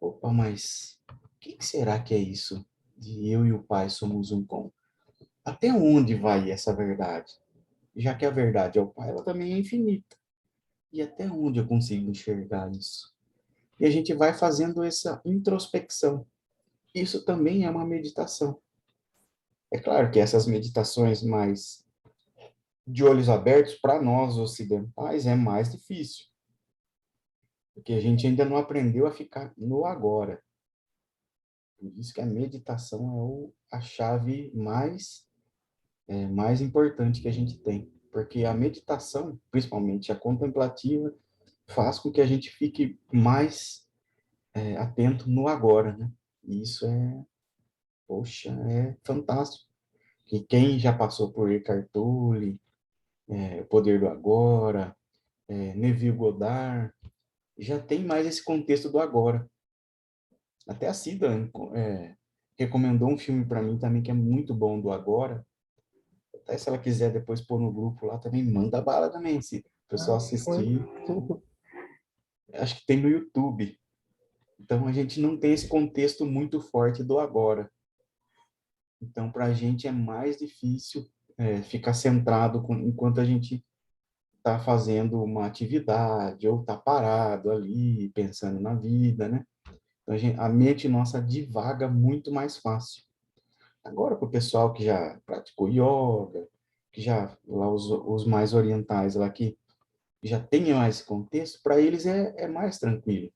opa, mas o que será que é isso? De eu e o Pai somos um com. Até onde vai essa verdade? Já que a verdade é o Pai, ela também é infinita. E até onde eu consigo enxergar isso? E a gente vai fazendo essa introspecção. Isso também é uma meditação. É claro que essas meditações mais de olhos abertos, para nós ocidentais, é mais difícil. Porque a gente ainda não aprendeu a ficar no agora. Por isso que a meditação é a chave mais importante que a gente tem. Porque a meditação, principalmente a contemplativa, faz com que a gente fique mais atento no agora, né? E isso poxa, é fantástico. Que quem já passou por Eckhart Tolle, O Poder do Agora, Neville Goddard, já tem mais esse contexto do agora. Até a Cida recomendou um filme para mim também que é muito bom do agora. Até se ela quiser depois pôr no grupo lá também, manda bala também, Cida. O pessoal Foi. assistir. Acho que tem no YouTube. Então, a gente não tem esse contexto muito forte do agora. Então, para a gente é mais difícil ficar centrado enquanto a gente está fazendo uma atividade ou está parado ali, pensando na vida, né? Então, a mente nossa divaga muito mais fácil. Agora, para o pessoal que já praticou yoga, que já, lá os mais orientais lá que já tem mais contexto, para eles é mais tranquilo.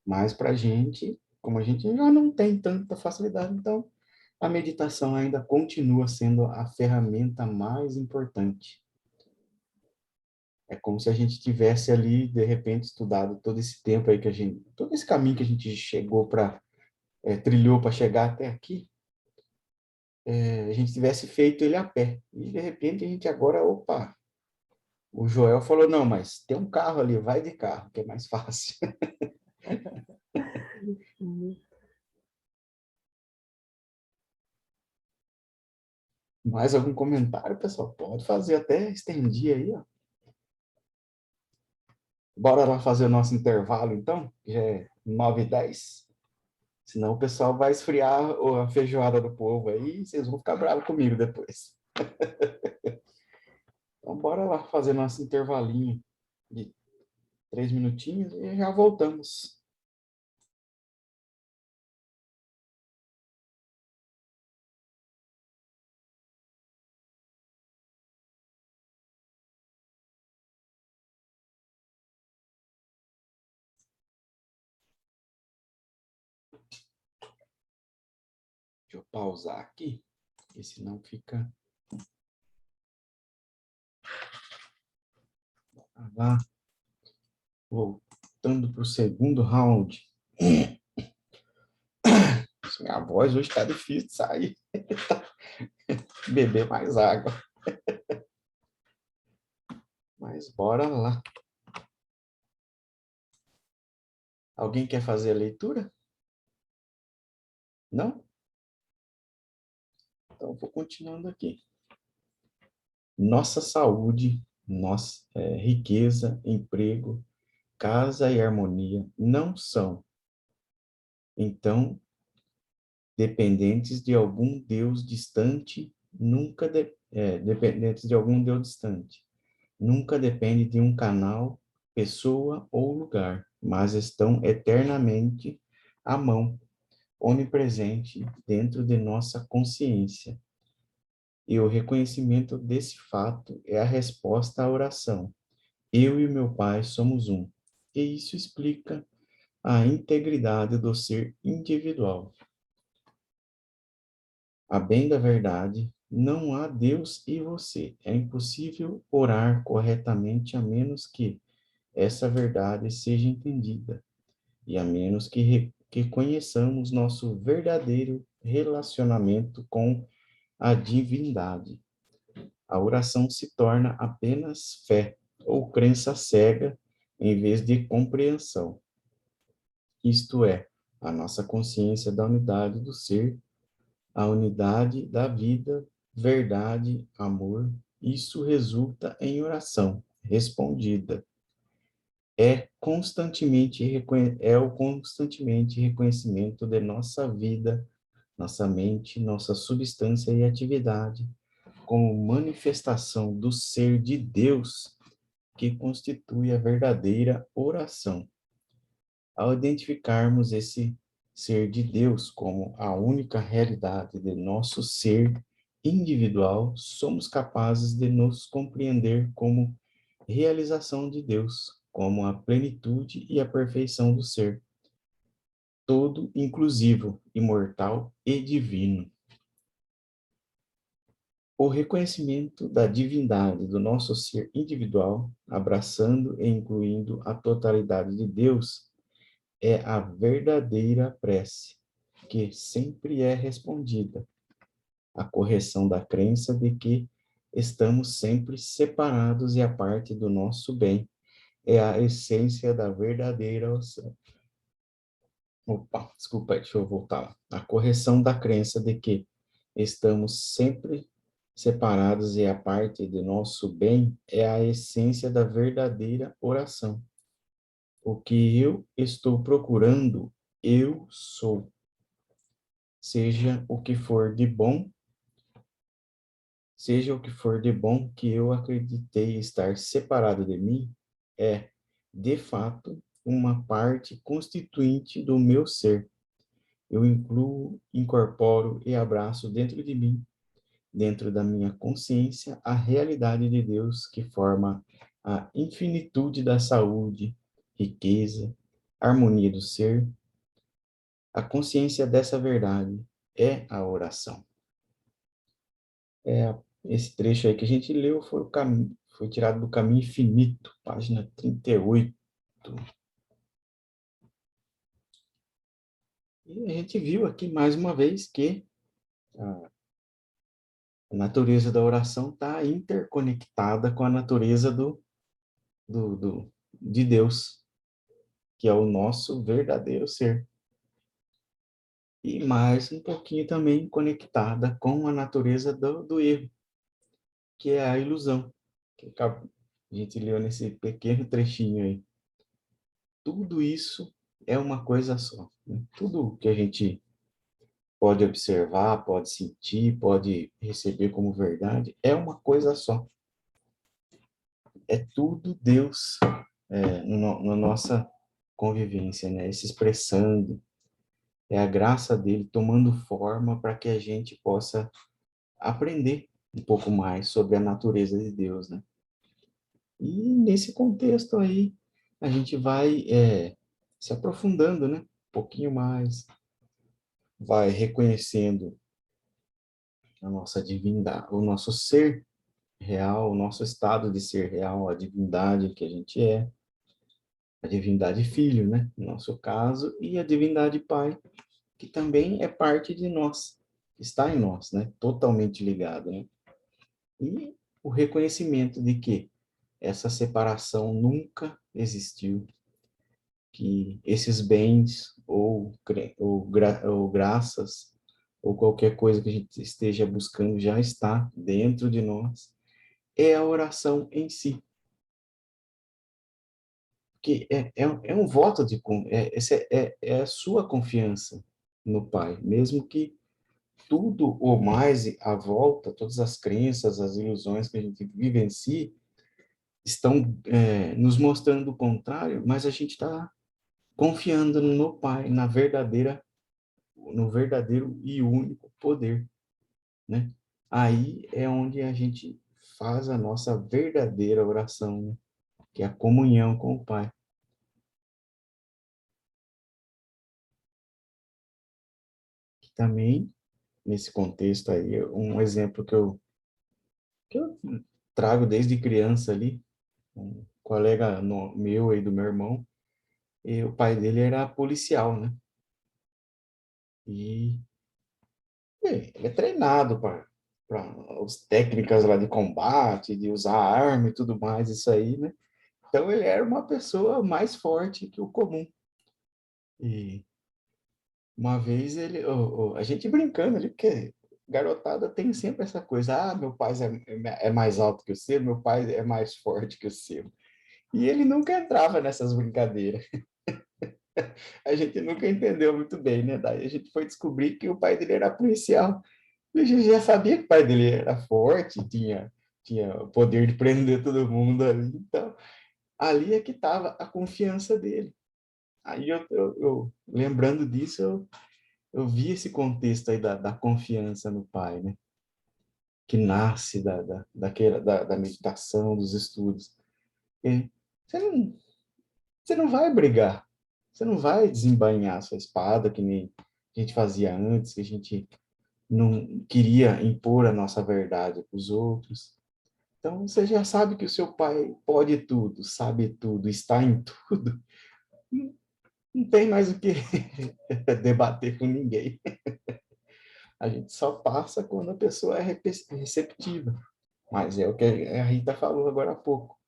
Mas para a gente, como a gente já não tem tanta facilidade, então a meditação ainda continua sendo a ferramenta mais importante. É como se a gente tivesse ali, de repente, estudado todo esse tempo aí que a gente, todo esse caminho que a gente trilhou para chegar até aqui, a gente tivesse feito ele a pé. E, de repente, a gente agora, opa, o Joel falou, não, mas tem um carro ali, vai de carro, que é mais fácil. Mais algum comentário, pessoal? Pode fazer, até estendi aí, ó. Bora lá fazer o nosso intervalo, então? Já é 9h10. Senão o pessoal vai esfriar a feijoada do povo aí e vocês vão ficar bravos comigo depois. Então, bora lá fazer nosso intervalinho de 3 minutinhos e já voltamos. Deixa eu pausar aqui, porque senão fica... Lá, voltando para o segundo round. Minha voz hoje está difícil de sair. Beber mais água. Mas bora lá. Alguém quer fazer a leitura? Não? Então, vou continuando aqui. Nossa saúde, nossa riqueza, emprego, casa e harmonia não são, então, dependentes de algum Deus distante, dependentes de algum Deus distante. Nunca depende de um canal, pessoa ou lugar, mas estão eternamente à mão, onipresente dentro de nossa consciência. E o reconhecimento desse fato é a resposta à oração. Eu e o meu Pai somos um. E isso explica a integridade do ser individual. A bem da verdade, não há Deus e você. É impossível orar corretamente a menos que essa verdade seja entendida e a menos que conheçamos nosso verdadeiro relacionamento com a divindade. A oração se torna apenas fé ou crença cega em vez de compreensão. Isto é, a nossa consciência da unidade do ser, a unidade da vida verdade, amor, isso resulta em oração respondida. É o constantemente reconhecimento de nossa vida, nossa mente, nossa substância e atividade, como manifestação do ser de Deus que constitui a verdadeira oração. Ao identificarmos esse ser de Deus como a única realidade de nosso ser individual, somos capazes de nos compreender como realização de Deus, como a plenitude e a perfeição do ser, todo inclusivo, imortal e divino. O reconhecimento da divindade do nosso ser individual, abraçando e incluindo a totalidade de Deus, é a verdadeira prece, que sempre é respondida. A correção da crença de que estamos sempre separados e a parte do nosso bem é a essência da verdadeira oração. Opa, desculpa aí, deixa eu voltar lá. A correção da crença de que estamos sempre separados e a parte de nosso bem é a essência da verdadeira oração. O que eu estou procurando, eu sou. Seja o que for de bom, seja o que for de bom que eu acreditei estar separado de mim, é, de fato, uma parte constituinte do meu ser. Eu incluo, incorporo e abraço dentro de mim, dentro da minha consciência, a realidade de Deus que forma a infinitude da saúde, riqueza, harmonia do ser. A consciência dessa verdade é a oração. Esse trecho aí que a gente leu foi tirado do Caminho Infinito, página 38. E a gente viu aqui mais uma vez que a natureza da oração está interconectada com a natureza de Deus, que é o nosso verdadeiro ser. E mais um pouquinho também conectada com a natureza do erro, que é a ilusão, que a gente leu nesse pequeno trechinho aí. Tudo isso é uma coisa só, né? Tudo que a gente pode observar, pode sentir, pode receber como verdade, é uma coisa só. É tudo Deus na nossa convivência, né? Se expressando, é a graça dele tomando forma para que a gente possa aprender um pouco mais sobre a natureza de Deus, né? E nesse contexto aí, a gente vai se aprofundando, né? Um pouquinho mais, vai reconhecendo a nossa divindade, o nosso ser real, o nosso estado de ser real, a divindade que a gente é, a divindade filho, né? No nosso caso, e a divindade pai, que também é parte de nós, está em nós, né? Totalmente ligado, né? E o reconhecimento de que essa separação nunca existiu, que esses bens ou graças ou qualquer coisa que a gente esteja buscando já está dentro de nós, é a oração em si. Que é um voto de é a sua confiança no Pai, mesmo que tudo ou mais à volta, todas as crenças, as ilusões que a gente vivencia estão nos mostrando o contrário, mas a gente está confiando no Pai, no verdadeiro e único poder, né? Aí é onde a gente faz a nossa verdadeira oração, né? Que é a comunhão com o Pai. Que também, nesse contexto aí, um exemplo que eu trago desde criança ali, um colega meu e do meu irmão, e o pai dele era policial, né? E ele é treinado para as técnicas lá de combate, de usar arma e tudo mais, isso aí, né? Então ele era uma pessoa mais forte que o comum. E uma vez a gente brincando ali, porque garotada tem sempre essa coisa, meu pai é mais alto que o seu, meu pai é mais forte que o seu. E ele nunca entrava nessas brincadeiras. A gente nunca entendeu muito bem, né? Daí a gente foi descobrir que o pai dele era policial. E a gente já sabia que o pai dele era forte, tinha o poder de prender todo mundo ali. Então, ali é que estava a confiança dele. Aí, lembrando disso, eu vi esse contexto aí da confiança no pai, né? Que nasce da meditação, dos estudos. E você você não vai brigar, você não vai desembainhar a sua espada, que nem a gente fazia antes, que a gente não queria impor a nossa verdade para os outros. Então, você já sabe que o seu pai pode tudo, sabe tudo, está em tudo. Não tem mais o que debater com ninguém. A gente só passa quando a pessoa é receptiva. Mas é o que a Rita falou agora há pouco.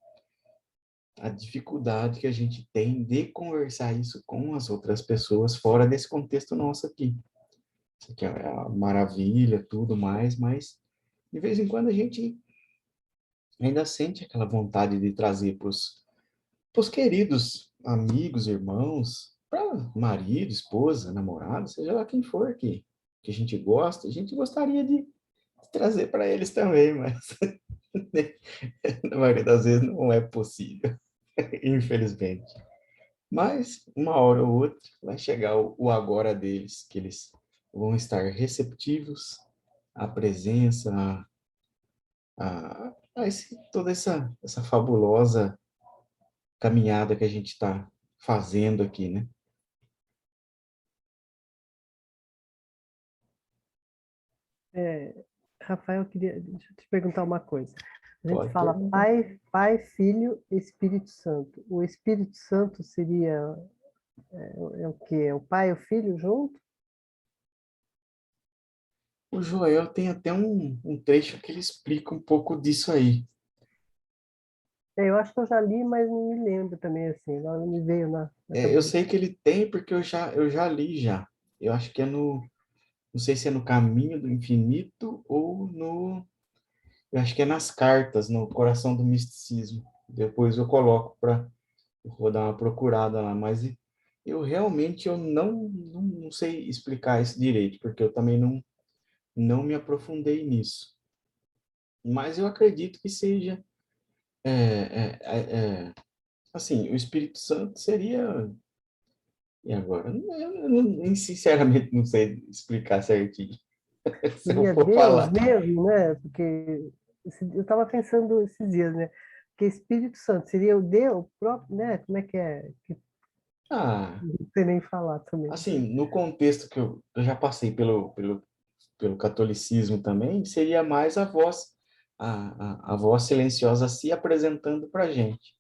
A dificuldade que a gente tem de conversar isso com as outras pessoas fora desse contexto nosso aqui. Isso aqui é a maravilha, tudo mais, mas de vez em quando a gente ainda sente aquela vontade de trazer para os queridos amigos, irmãos, para marido, esposa, namorado, seja lá quem for que a gente gosta, a gente gostaria de trazer para eles também, mas na maioria das vezes não é possível, infelizmente. Mas uma hora ou outra vai chegar o agora deles, que eles vão estar receptivos à presença, toda essa fabulosa caminhada que a gente está fazendo aqui, né? Rafael, deixa eu te perguntar uma coisa. A gente Pode fala perguntar. Pai, Filho, Espírito Santo. O Espírito Santo seria o quê? É o Pai e o Filho junto? O Joel tem até um trecho que ele explica um pouco disso aí. Eu acho que eu já li, mas não me lembro também assim. Não me veio na Eu cabeça. sei que ele tem porque eu já li já. Eu acho que não sei se é no Caminho do Infinito ou eu acho que é nas cartas, no Coração do Misticismo. Depois eu coloco vou dar uma procurada lá, mas eu realmente não sei explicar isso direito, porque eu também não me aprofundei nisso. Mas eu acredito que seja, é, assim, o Espírito Santo seria, e agora? Sinceramente não sei explicar certinho. Se eu Seria for Deus falar. mesmo, né? Porque eu estava pensando esses dias, né? Porque Espírito Santo seria o Deus próprio, né? Como é que é? Que Ah, não sei nem falar também. assim, no contexto que eu já passei pelo catolicismo também, seria mais a voz silenciosa se apresentando para a gente.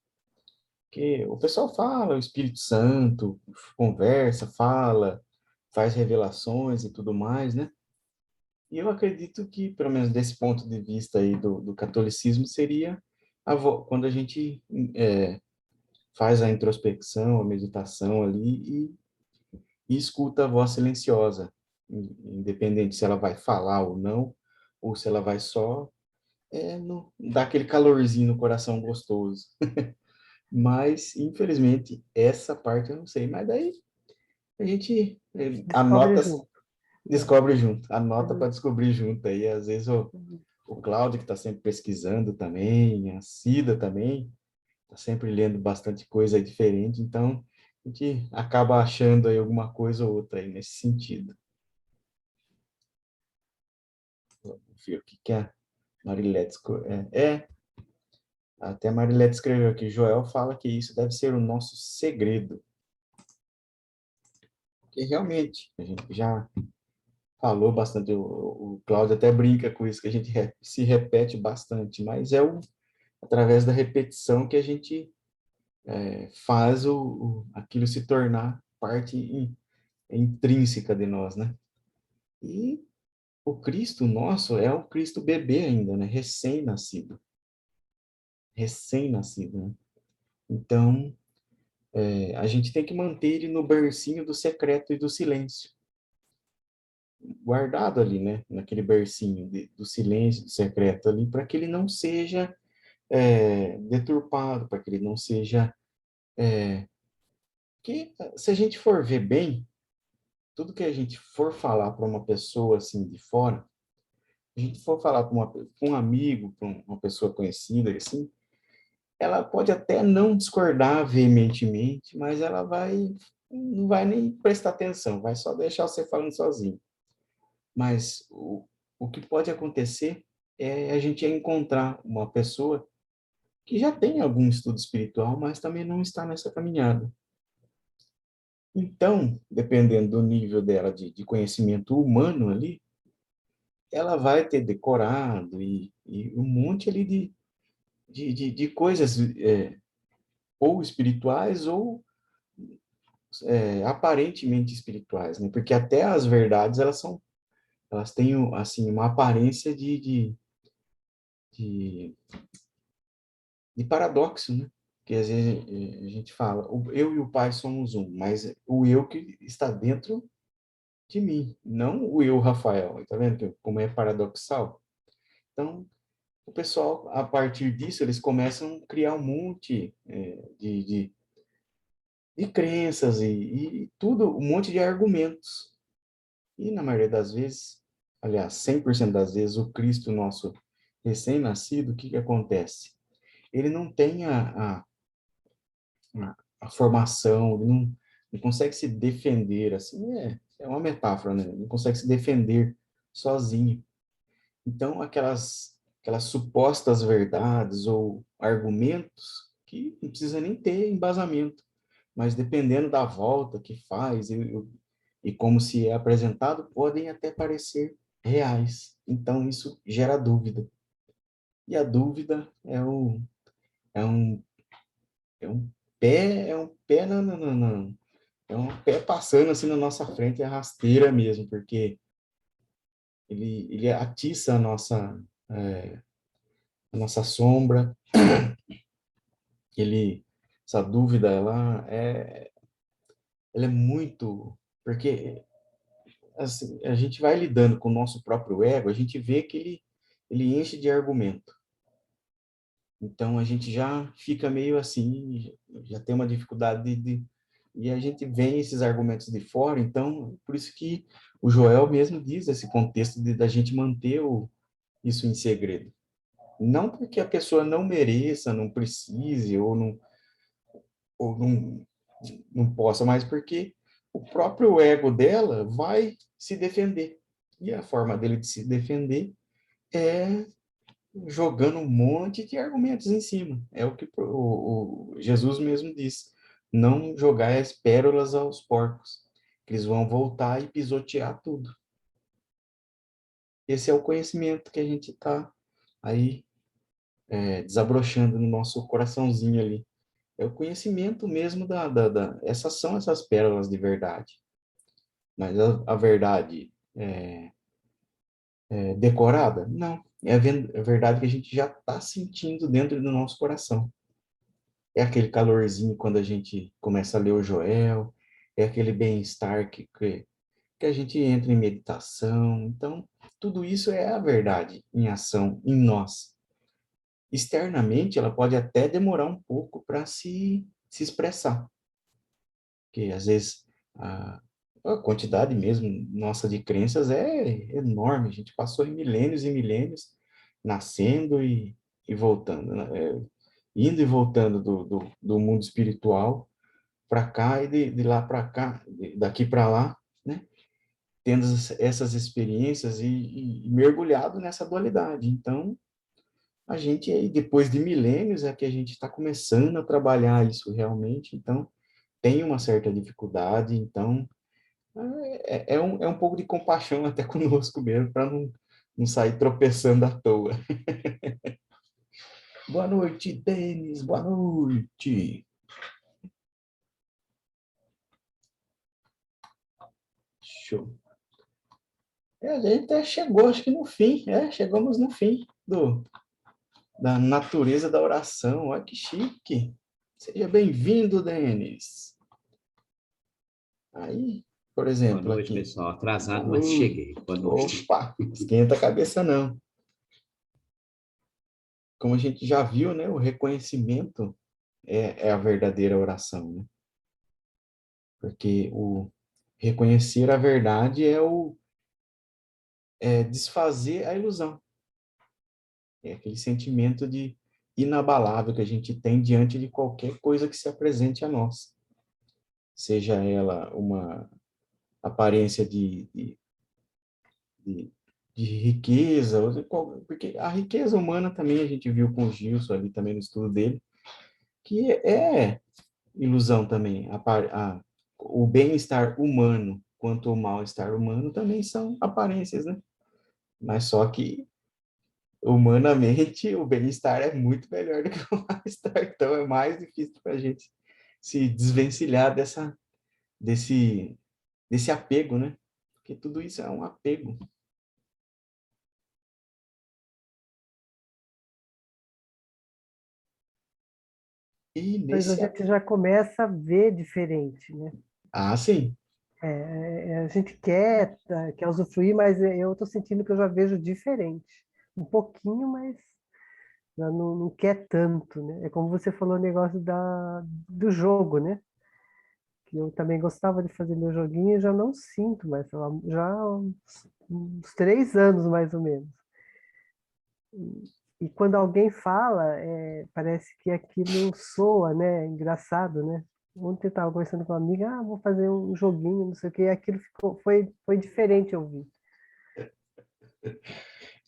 Que o pessoal fala, o Espírito Santo, conversa, fala, faz revelações e tudo mais, né? E eu acredito que, pelo menos desse ponto de vista aí do catolicismo, seria quando a gente faz a introspecção, a meditação ali e escuta a voz silenciosa, independente se ela vai falar ou não, ou se ela vai só dar aquele calorzinho no coração gostoso. Mas, infelizmente, essa parte eu não sei. Mas daí a gente Descobre anota, junto. descobre junto, anota para Uhum. descobrir junto. Aí, às vezes, o Cláudio, que está sempre pesquisando também, a Cida também, está sempre lendo bastante coisa diferente. Então, a gente acaba achando aí alguma coisa ou outra aí nesse sentido. Vamos ver o que que a Marilete até a Marilete escreveu aqui, Joel fala que isso deve ser o nosso segredo. Porque realmente, a gente já falou bastante, o Cláudio até brinca com isso, que a gente se repete bastante, mas através da repetição que a gente faz aquilo se tornar parte intrínseca de nós, né? E o Cristo nosso é o Cristo bebê ainda, né? Recém-nascido. Recém-nascido, né? Então, a gente tem que manter ele no bercinho do secreto e do silêncio. guardado ali, né? Naquele bercinho do silêncio, do secreto ali, para que ele não seja deturpado, para que ele não seja... que, se a gente for ver bem, tudo que a gente for falar para uma pessoa assim de fora, a gente for falar para um amigo, para uma pessoa conhecida, assim, ela pode até não discordar veementemente, mas ela não vai nem prestar atenção, vai só deixar você falando sozinho. Mas o que pode acontecer é a gente encontrar uma pessoa que já tem algum estudo espiritual, mas também não está nessa caminhada. Então, dependendo do nível dela de conhecimento humano ali, ela vai ter decorado e um monte ali de coisas ou espirituais ou aparentemente espirituais, né? Porque até as verdades, elas têm, assim, uma aparência de, de paradoxo, né? Que às vezes a gente fala, eu e o Pai somos um, mas o eu que está dentro de mim, não o eu, Rafael. Tá vendo como é paradoxal? Então, o pessoal, a partir disso, eles começam a criar um monte de crenças e tudo, um monte de argumentos. E, na maioria das vezes, aliás, 100% das vezes, o Cristo nosso recém-nascido, o que acontece? Ele não tem a formação, ele não consegue se defender, assim, é uma metáfora, né? Ele não consegue se defender sozinho. Então, aquelas supostas verdades ou argumentos que não precisa nem ter embasamento, mas dependendo da volta que faz e como se é apresentado, podem até parecer reais. Então, isso gera dúvida. E a dúvida é um, é um pé é um pé passando assim na nossa frente, é rasteira mesmo, porque ele atiça a nossa sombra, ele, essa dúvida, ela é muito, porque assim, a gente vai lidando com o nosso próprio ego, a gente vê que ele enche de argumento. Então, a gente já fica meio assim, já tem uma dificuldade e a gente vê esses argumentos de fora, então, por isso que o Joel mesmo diz esse contexto da gente manter isso em segredo. Não porque a pessoa não mereça, não precise, ou não possa, mas porque o próprio ego dela vai se defender. E a forma dele de se defender é jogando um monte de argumentos em cima. É o que o Jesus mesmo disse. Não jogar as pérolas aos porcos, que eles vão voltar e pisotear tudo. Esse é o conhecimento que a gente está aí desabrochando no nosso coraçãozinho ali. É o conhecimento mesmo essas são essas pérolas de verdade. Mas a verdade é decorada? Não. É a verdade que a gente já está sentindo dentro do nosso coração. É aquele calorzinho quando a gente começa a ler o Joel, é aquele bem-estar que a gente entra em meditação. Então, tudo isso é a verdade em ação, em nós. Externamente, ela pode até demorar um pouco para se expressar. Porque, às vezes, a quantidade mesmo nossa de crenças é enorme. A gente passou em milênios e milênios nascendo e voltando, né? Indo e voltando do mundo espiritual para cá e de lá para cá, daqui para lá, né? Tendo essas experiências e mergulhado nessa dualidade. Então, a gente aí, depois de milênios, é que a gente está começando a trabalhar isso realmente. Então, tem uma certa dificuldade. Então, é um pouco de compaixão até conosco mesmo, para não sair tropeçando à toa. Boa noite, Denis. Boa noite. Show. A gente até chegou, acho que no fim. Chegamos no fim da natureza da oração. Olha que chique. Seja bem-vindo, Denis. Aí, por Boa exemplo, noite, aqui. pessoal. Atrasado, mas cheguei. Boa noite. Opa, esquenta a cabeça não. Como a gente já viu, né, o reconhecimento é a verdadeira oração, né? Porque o reconhecer a verdade é desfazer a ilusão. É aquele sentimento de inabalável que a gente tem diante de qualquer coisa que se apresente a nós. Seja ela uma aparência de, de riqueza, porque a riqueza humana também a gente viu com o Gilson ali também no estudo dele, que é ilusão também. O bem-estar humano quanto o mal-estar humano também são aparências, né? Mas só que humanamente o bem-estar é muito melhor do que o mal-estar, então é mais difícil para a gente se desvencilhar desse apego, né? Porque tudo isso é um apego. E Mas a nesse... gente já começa a ver diferente, né? Ah, sim. A gente quer usufruir, mas eu estou sentindo que eu já vejo diferente. Um pouquinho, mas já não quer tanto, né? É como você falou o negócio do jogo, né? Que eu também gostava de fazer meu joguinho e já não sinto mais, sei lá, já há uns 3 anos mais ou menos. E quando alguém fala, parece que aquilo soa, né? Engraçado, né? Ontem eu estava conversando com uma amiga, vou fazer um joguinho, não sei o quê, e aquilo foi diferente ouvir.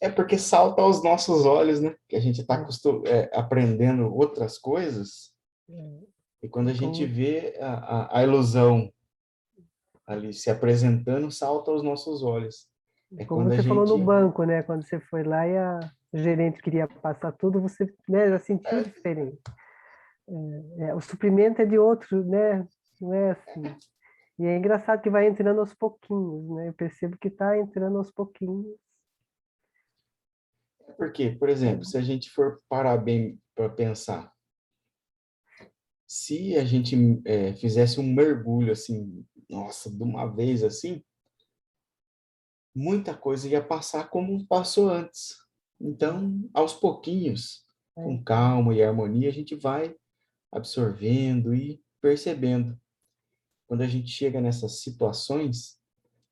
É porque salta aos nossos olhos, né? Que a gente está aprendendo outras coisas, e quando a gente vê a ilusão ali se apresentando, salta aos nossos olhos. É Como quando a você falou no gente... banco, né? Quando você foi lá e a gerente queria passar tudo, você, né, já sentiu diferente. O suprimento é de outro, né? Não é assim. E é engraçado que vai entrando aos pouquinhos, né? Eu percebo que está entrando aos pouquinhos. Porque, por exemplo, se a gente for parar bem para pensar, se a gente fizesse um mergulho assim, nossa, de uma vez assim, muita coisa ia passar como passou antes. Então, aos pouquinhos, com calma e harmonia, a gente vai absorvendo e percebendo. Quando a gente chega nessas situações,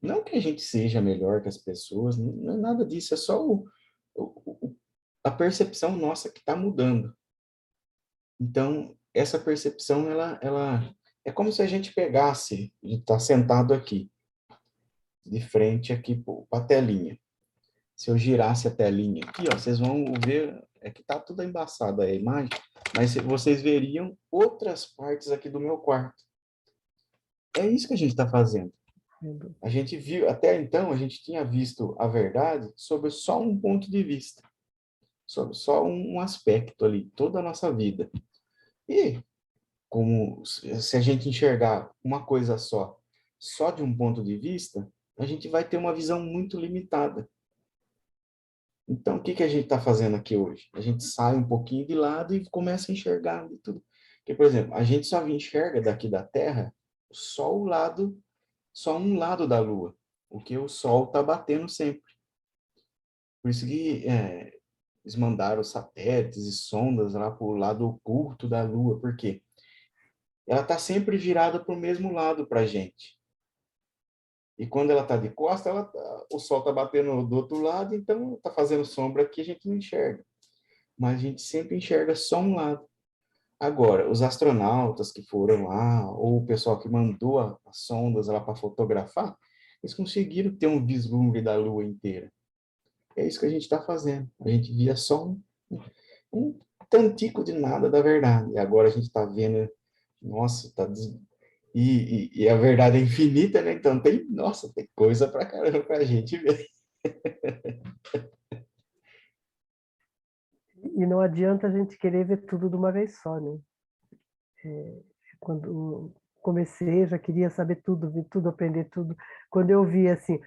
não que a gente seja melhor que as pessoas, não é nada disso, é só a percepção nossa que está mudando. Então, essa percepção, ela é como se a gente pegasse, a gente está sentado aqui, de frente aqui para a telinha. Se eu girasse a telinha aqui, ó, vocês vão ver, é que tá tudo embaçado aí a imagem, mas vocês veriam outras partes aqui do meu quarto. É isso que a gente está fazendo. A gente viu, até então, a gente tinha visto a verdade sobre só um ponto de vista, sobre só um aspecto ali, toda a nossa vida. E como se a gente enxergar uma coisa só de um ponto de vista, a gente vai ter uma visão muito limitada. Então, o que a gente está fazendo aqui hoje? A gente sai um pouquinho de lado e começa a enxergar de tudo. Porque, por exemplo, a gente só enxerga daqui da Terra só só um lado da Lua, porque o Sol está batendo sempre. Por isso que eles mandaram satélites e sondas lá para o lado oculto da Lua, porque ela está sempre virada para o mesmo lado para a gente. E quando ela está de costa, o sol está batendo do outro lado, então está fazendo sombra aqui, a gente não enxerga. Mas a gente sempre enxerga só um lado. Agora, os astronautas que foram lá, ou o pessoal que mandou as sondas lá para fotografar, eles conseguiram ter um vislumbre da Lua inteira. É isso que a gente está fazendo. A gente via só um tantico de nada da verdade. E agora a gente está vendo, nossa, e a verdade é infinita, né? Então nossa, tem coisa pra caramba pra gente ver. E não adianta a gente querer ver tudo de uma vez só, né? Quando comecei, eu já queria saber tudo, ver tudo, aprender tudo. Quando eu vi assim,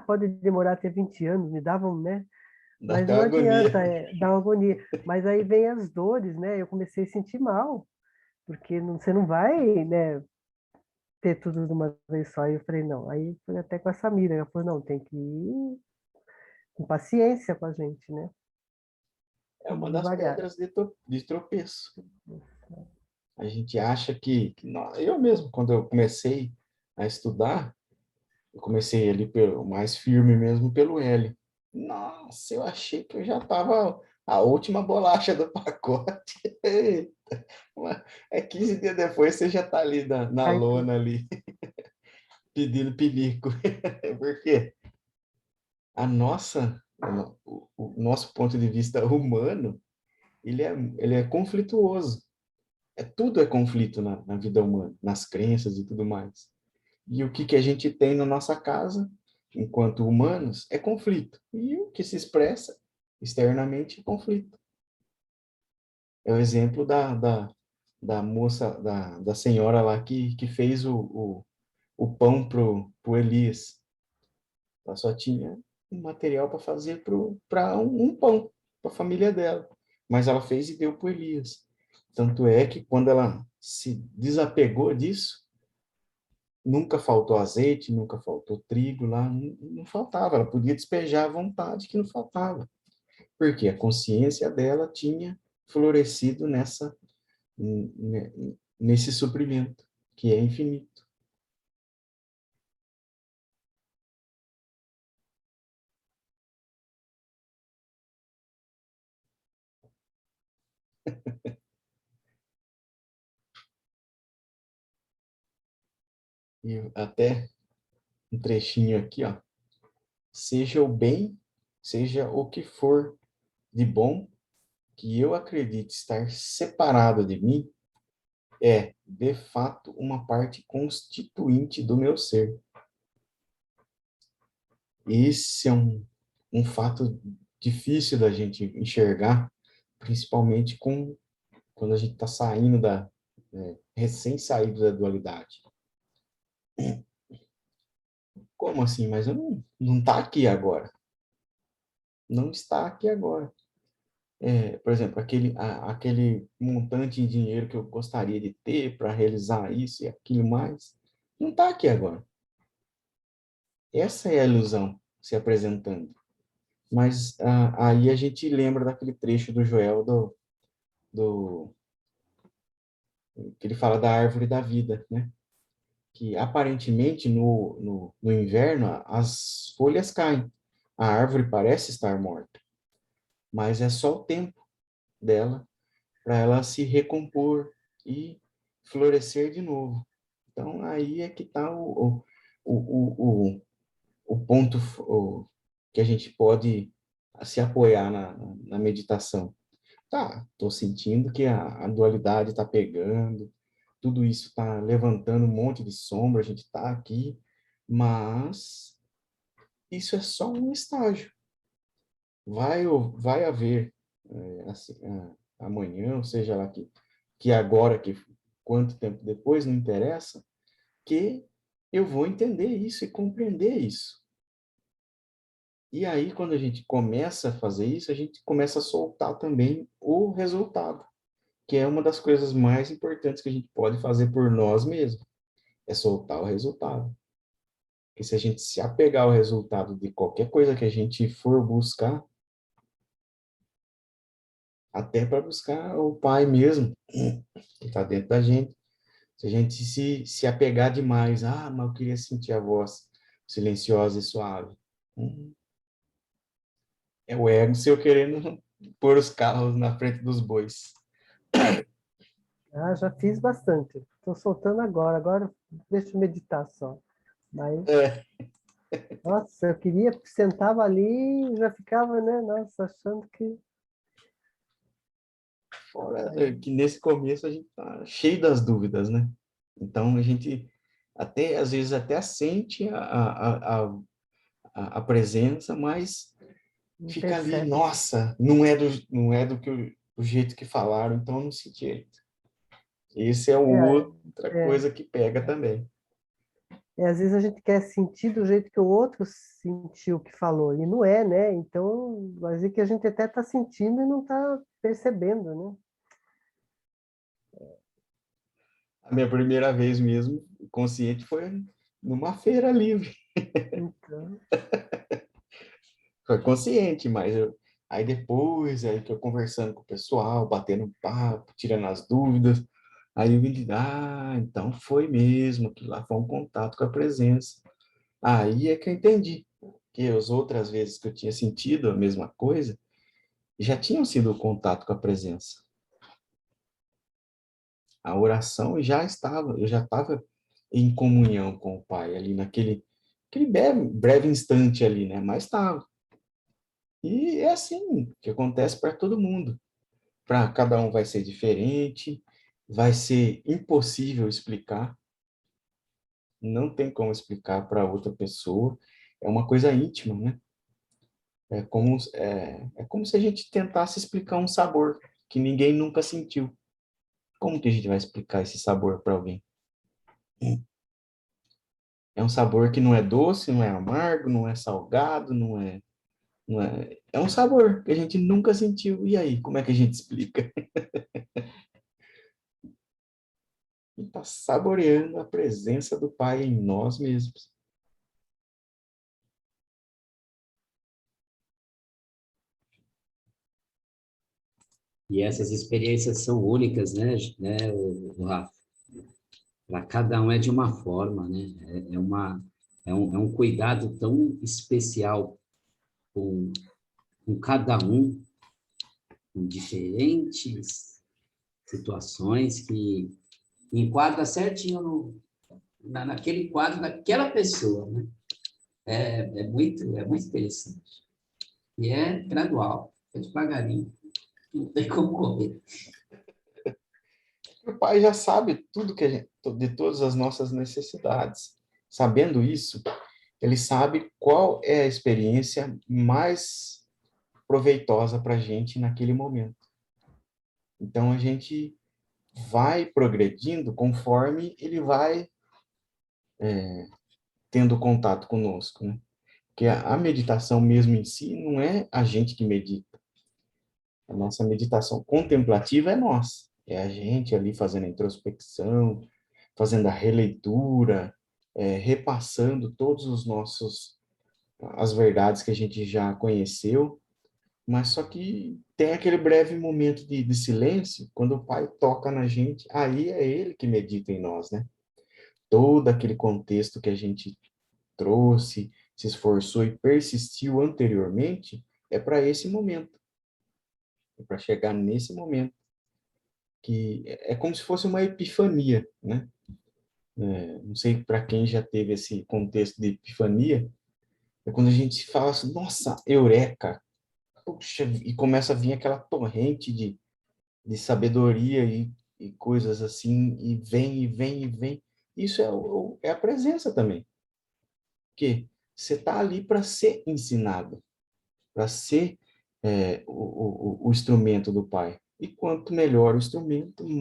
pode demorar até 20 anos, me davam, né? Dá Mas até não uma adianta, agonia. dá uma agonia. Mas aí vem as dores, né? Eu comecei a sentir mal, porque você não vai, né, ter tudo de uma vez só. Aí eu falei, não. Aí foi até com essa mira. Ela falou, não, tem que ir com paciência com a gente, né? É uma das Devagar. pedras de tropeço. A gente acha eu mesmo, quando eu comecei a estudar, eu comecei ali pelo mais firme mesmo pelo L. Nossa, eu achei que eu já estava a última bolacha do pacote. Eita, é 15 dias depois você já está ali na Cai tudo. lona ali, pedindo pinico. Por quê? O nosso ponto de vista humano, ele é conflituoso. Tudo é conflito na vida humana, nas crenças e tudo mais. E o que a gente tem na nossa casa, enquanto humanos, é conflito. E o que se expressa externamente é conflito. É o exemplo da moça, da senhora lá que fez o pão pro Elias. Ela só tinha um material para fazer para um pão, para a família dela. Mas ela fez e deu para Elias. Tanto é que quando ela se desapegou disso, nunca faltou azeite, nunca faltou trigo lá, não faltava. Ela podia despejar à vontade que não faltava. Porque a consciência dela tinha florescido nesse suprimento, que é infinito. E até um trechinho aqui, ó. Seja o bem, seja o que for de bom, que eu acredite estar separado de mim, é, de fato, uma parte constituinte do meu ser. Esse é um fato difícil da gente enxergar, principalmente quando a gente está saindo recém-saído da dualidade. Como assim? Mas eu não está aqui agora. Não está aqui agora. Por exemplo, aquele montante de dinheiro que eu gostaria de ter para realizar isso e aquilo mais, não está aqui agora. Essa é a ilusão se apresentando. Mas aí a gente lembra daquele trecho do Joel que ele fala da árvore da vida, né? Que aparentemente no inverno as folhas caem, a árvore parece estar morta, mas é só o tempo dela para ela se recompor e florescer de novo. Então aí é que está o ponto que a gente pode se apoiar na meditação. Tá, estou sentindo que a dualidade está pegando, tudo isso está levantando um monte de sombra, a gente está aqui, mas isso é só um estágio. Vai haver, assim, amanhã, ou seja lá que agora, que quanto tempo depois, não interessa, que eu vou entender isso e compreender isso. E aí, quando a gente começa a fazer isso, a gente começa a soltar também o resultado, que é uma das coisas mais importantes que a gente pode fazer por nós mesmos, é soltar o resultado. Porque se a gente se apegar ao resultado de qualquer coisa que a gente for buscar, até para buscar o Pai mesmo, que está dentro da gente, se a gente se apegar demais, mas eu queria sentir a voz silenciosa e suave. É o ego seu querendo pôr os carros na frente dos bois. Ah, já fiz bastante. Estou soltando agora deixa eu meditar só. Mas, É, nossa, eu queria, sentava ali e já ficava, né? Nossa, achando que... fora que nesse começo a gente tá cheio das dúvidas, né? Então a gente até às vezes até sente a presença, mas Não fica ali, percebe. nossa, não é do que o jeito que falaram, então eu não senti jeito. Esse é É, outra é, coisa que pega também. às vezes a gente quer sentir do jeito que o outro sentiu que falou, e não é, né? Então, vai dizer que a gente até está sentindo e não está percebendo, né? A minha primeira vez mesmo O consciente foi numa feira livre. Então, Foi consciente, mas aí depois, aí que eu conversando com o pessoal, batendo um papo, tirando as dúvidas, aí eu vi, então foi mesmo, que lá foi um contato com a presença. Aí é que eu entendi, que as outras vezes que eu tinha sentido a mesma coisa, já tinham sido o contato com a presença. A oração já estava, eu já estava em comunhão com o Pai, ali aquele breve instante ali, né? Mas estava. E é assim que acontece para todo mundo. Para cada um vai ser diferente, vai ser impossível explicar, não tem como explicar para outra pessoa. É uma coisa íntima, né? É como se a gente tentasse explicar um sabor que ninguém nunca sentiu. Como que a gente vai explicar esse sabor para alguém? É um sabor que não é doce, não é amargo, não é salgado, é um sabor que a gente nunca sentiu. E aí, como é que a gente explica? Está saboreando a presença do Pai em nós mesmos. E essas experiências são únicas, né, o Rafa? Para cada um é de uma forma, né? É um cuidado tão especial com cada um, em diferentes situações, que enquadra certinho naquele quadro daquela pessoa, né? É muito interessante. E é gradual, é devagarinho, não tem como correr. O Pai já sabe tudo de todas as nossas necessidades. Sabendo isso, ele sabe qual é a experiência mais proveitosa para a gente naquele momento. Então, a gente vai progredindo conforme ele vai tendo contato conosco, né? Porque a meditação mesmo em si não é a gente que medita. A nossa meditação contemplativa é nossa. É a gente ali fazendo a introspecção, fazendo a releitura, repassando todos os nossos as verdades que a gente já conheceu, mas só que tem aquele breve momento de silêncio, quando o Pai toca na gente, aí é Ele que medita em nós, né? Todo aquele contexto que a gente trouxe, se esforçou e persistiu anteriormente, é para esse momento, é para chegar nesse momento, que é como se fosse uma epifania, né? Não sei para quem já teve esse contexto de epifania, é quando a gente fala assim, nossa, eureka, puxa, e começa a vir aquela torrente de sabedoria e coisas assim, e vem, e vem, e vem. Isso é a presença também, que você está ali para ser ensinado, para ser o instrumento do Pai. E quanto melhor o instrumento, com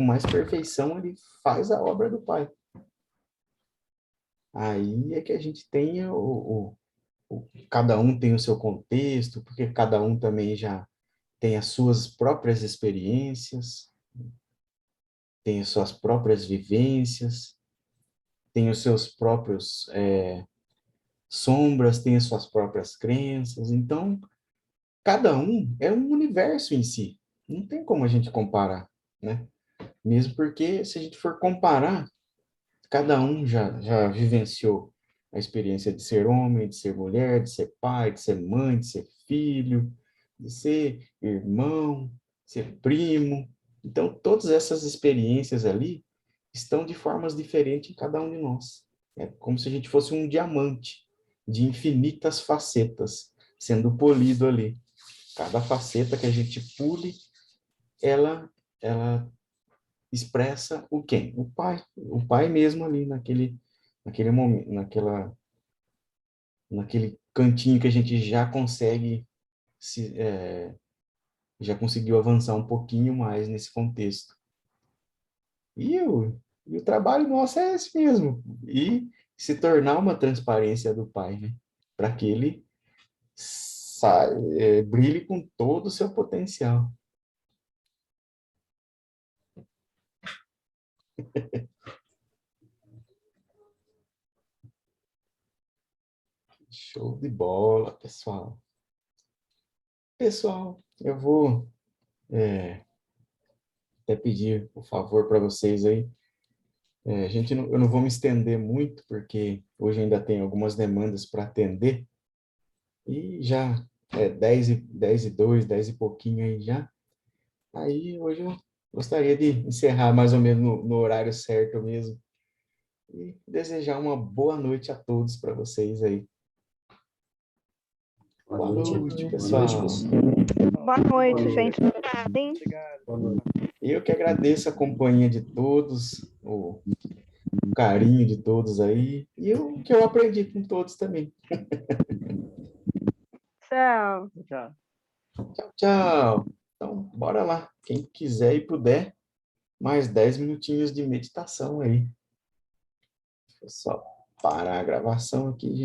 mais perfeição, ele faz a obra do Pai. Aí é que a gente tem cada um tem o seu contexto, porque cada um também já tem as suas próprias experiências, tem as suas próprias vivências, tem os seus próprios sombras, tem as suas próprias crenças. Então, cada um é um universo em si. Não tem como a gente comparar, né? Mesmo porque, se a gente for comparar, cada um já vivenciou a experiência de ser homem, de ser mulher, de ser pai, de ser mãe, de ser filho, de ser irmão, de ser primo. Então, todas essas experiências ali estão de formas diferentes em cada um de nós. É como se a gente fosse um diamante de infinitas facetas sendo polido ali. Cada faceta que a gente pule, ela expressa o quem? O pai mesmo ali naquele momento, naquele cantinho que a gente já consegue já conseguiu avançar um pouquinho mais nesse contexto. E o trabalho nosso é esse mesmo, e se tornar uma transparência do pai, né? Para que ele brilhe com todo o seu potencial. Show de bola, pessoal. Pessoal, eu vou até pedir um favor para vocês aí. Eu não vou me estender muito, porque hoje ainda tem algumas demandas para atender. E já é 10 e 2, 10 e pouquinho aí já. Aí hoje eu gostaria de encerrar mais ou menos no horário certo mesmo. E desejar uma boa noite a todos para vocês aí. Boa noite, Boa noite, pessoal. pessoal. Boa noite, gente. Eu que agradeço a companhia de todos, o carinho de todos aí, e o que eu aprendi com todos também. Tchau. Tchau, tchau. Então, bora lá. Quem quiser e puder, mais 10 minutinhos de meditação aí. Deixa eu só parar a gravação aqui.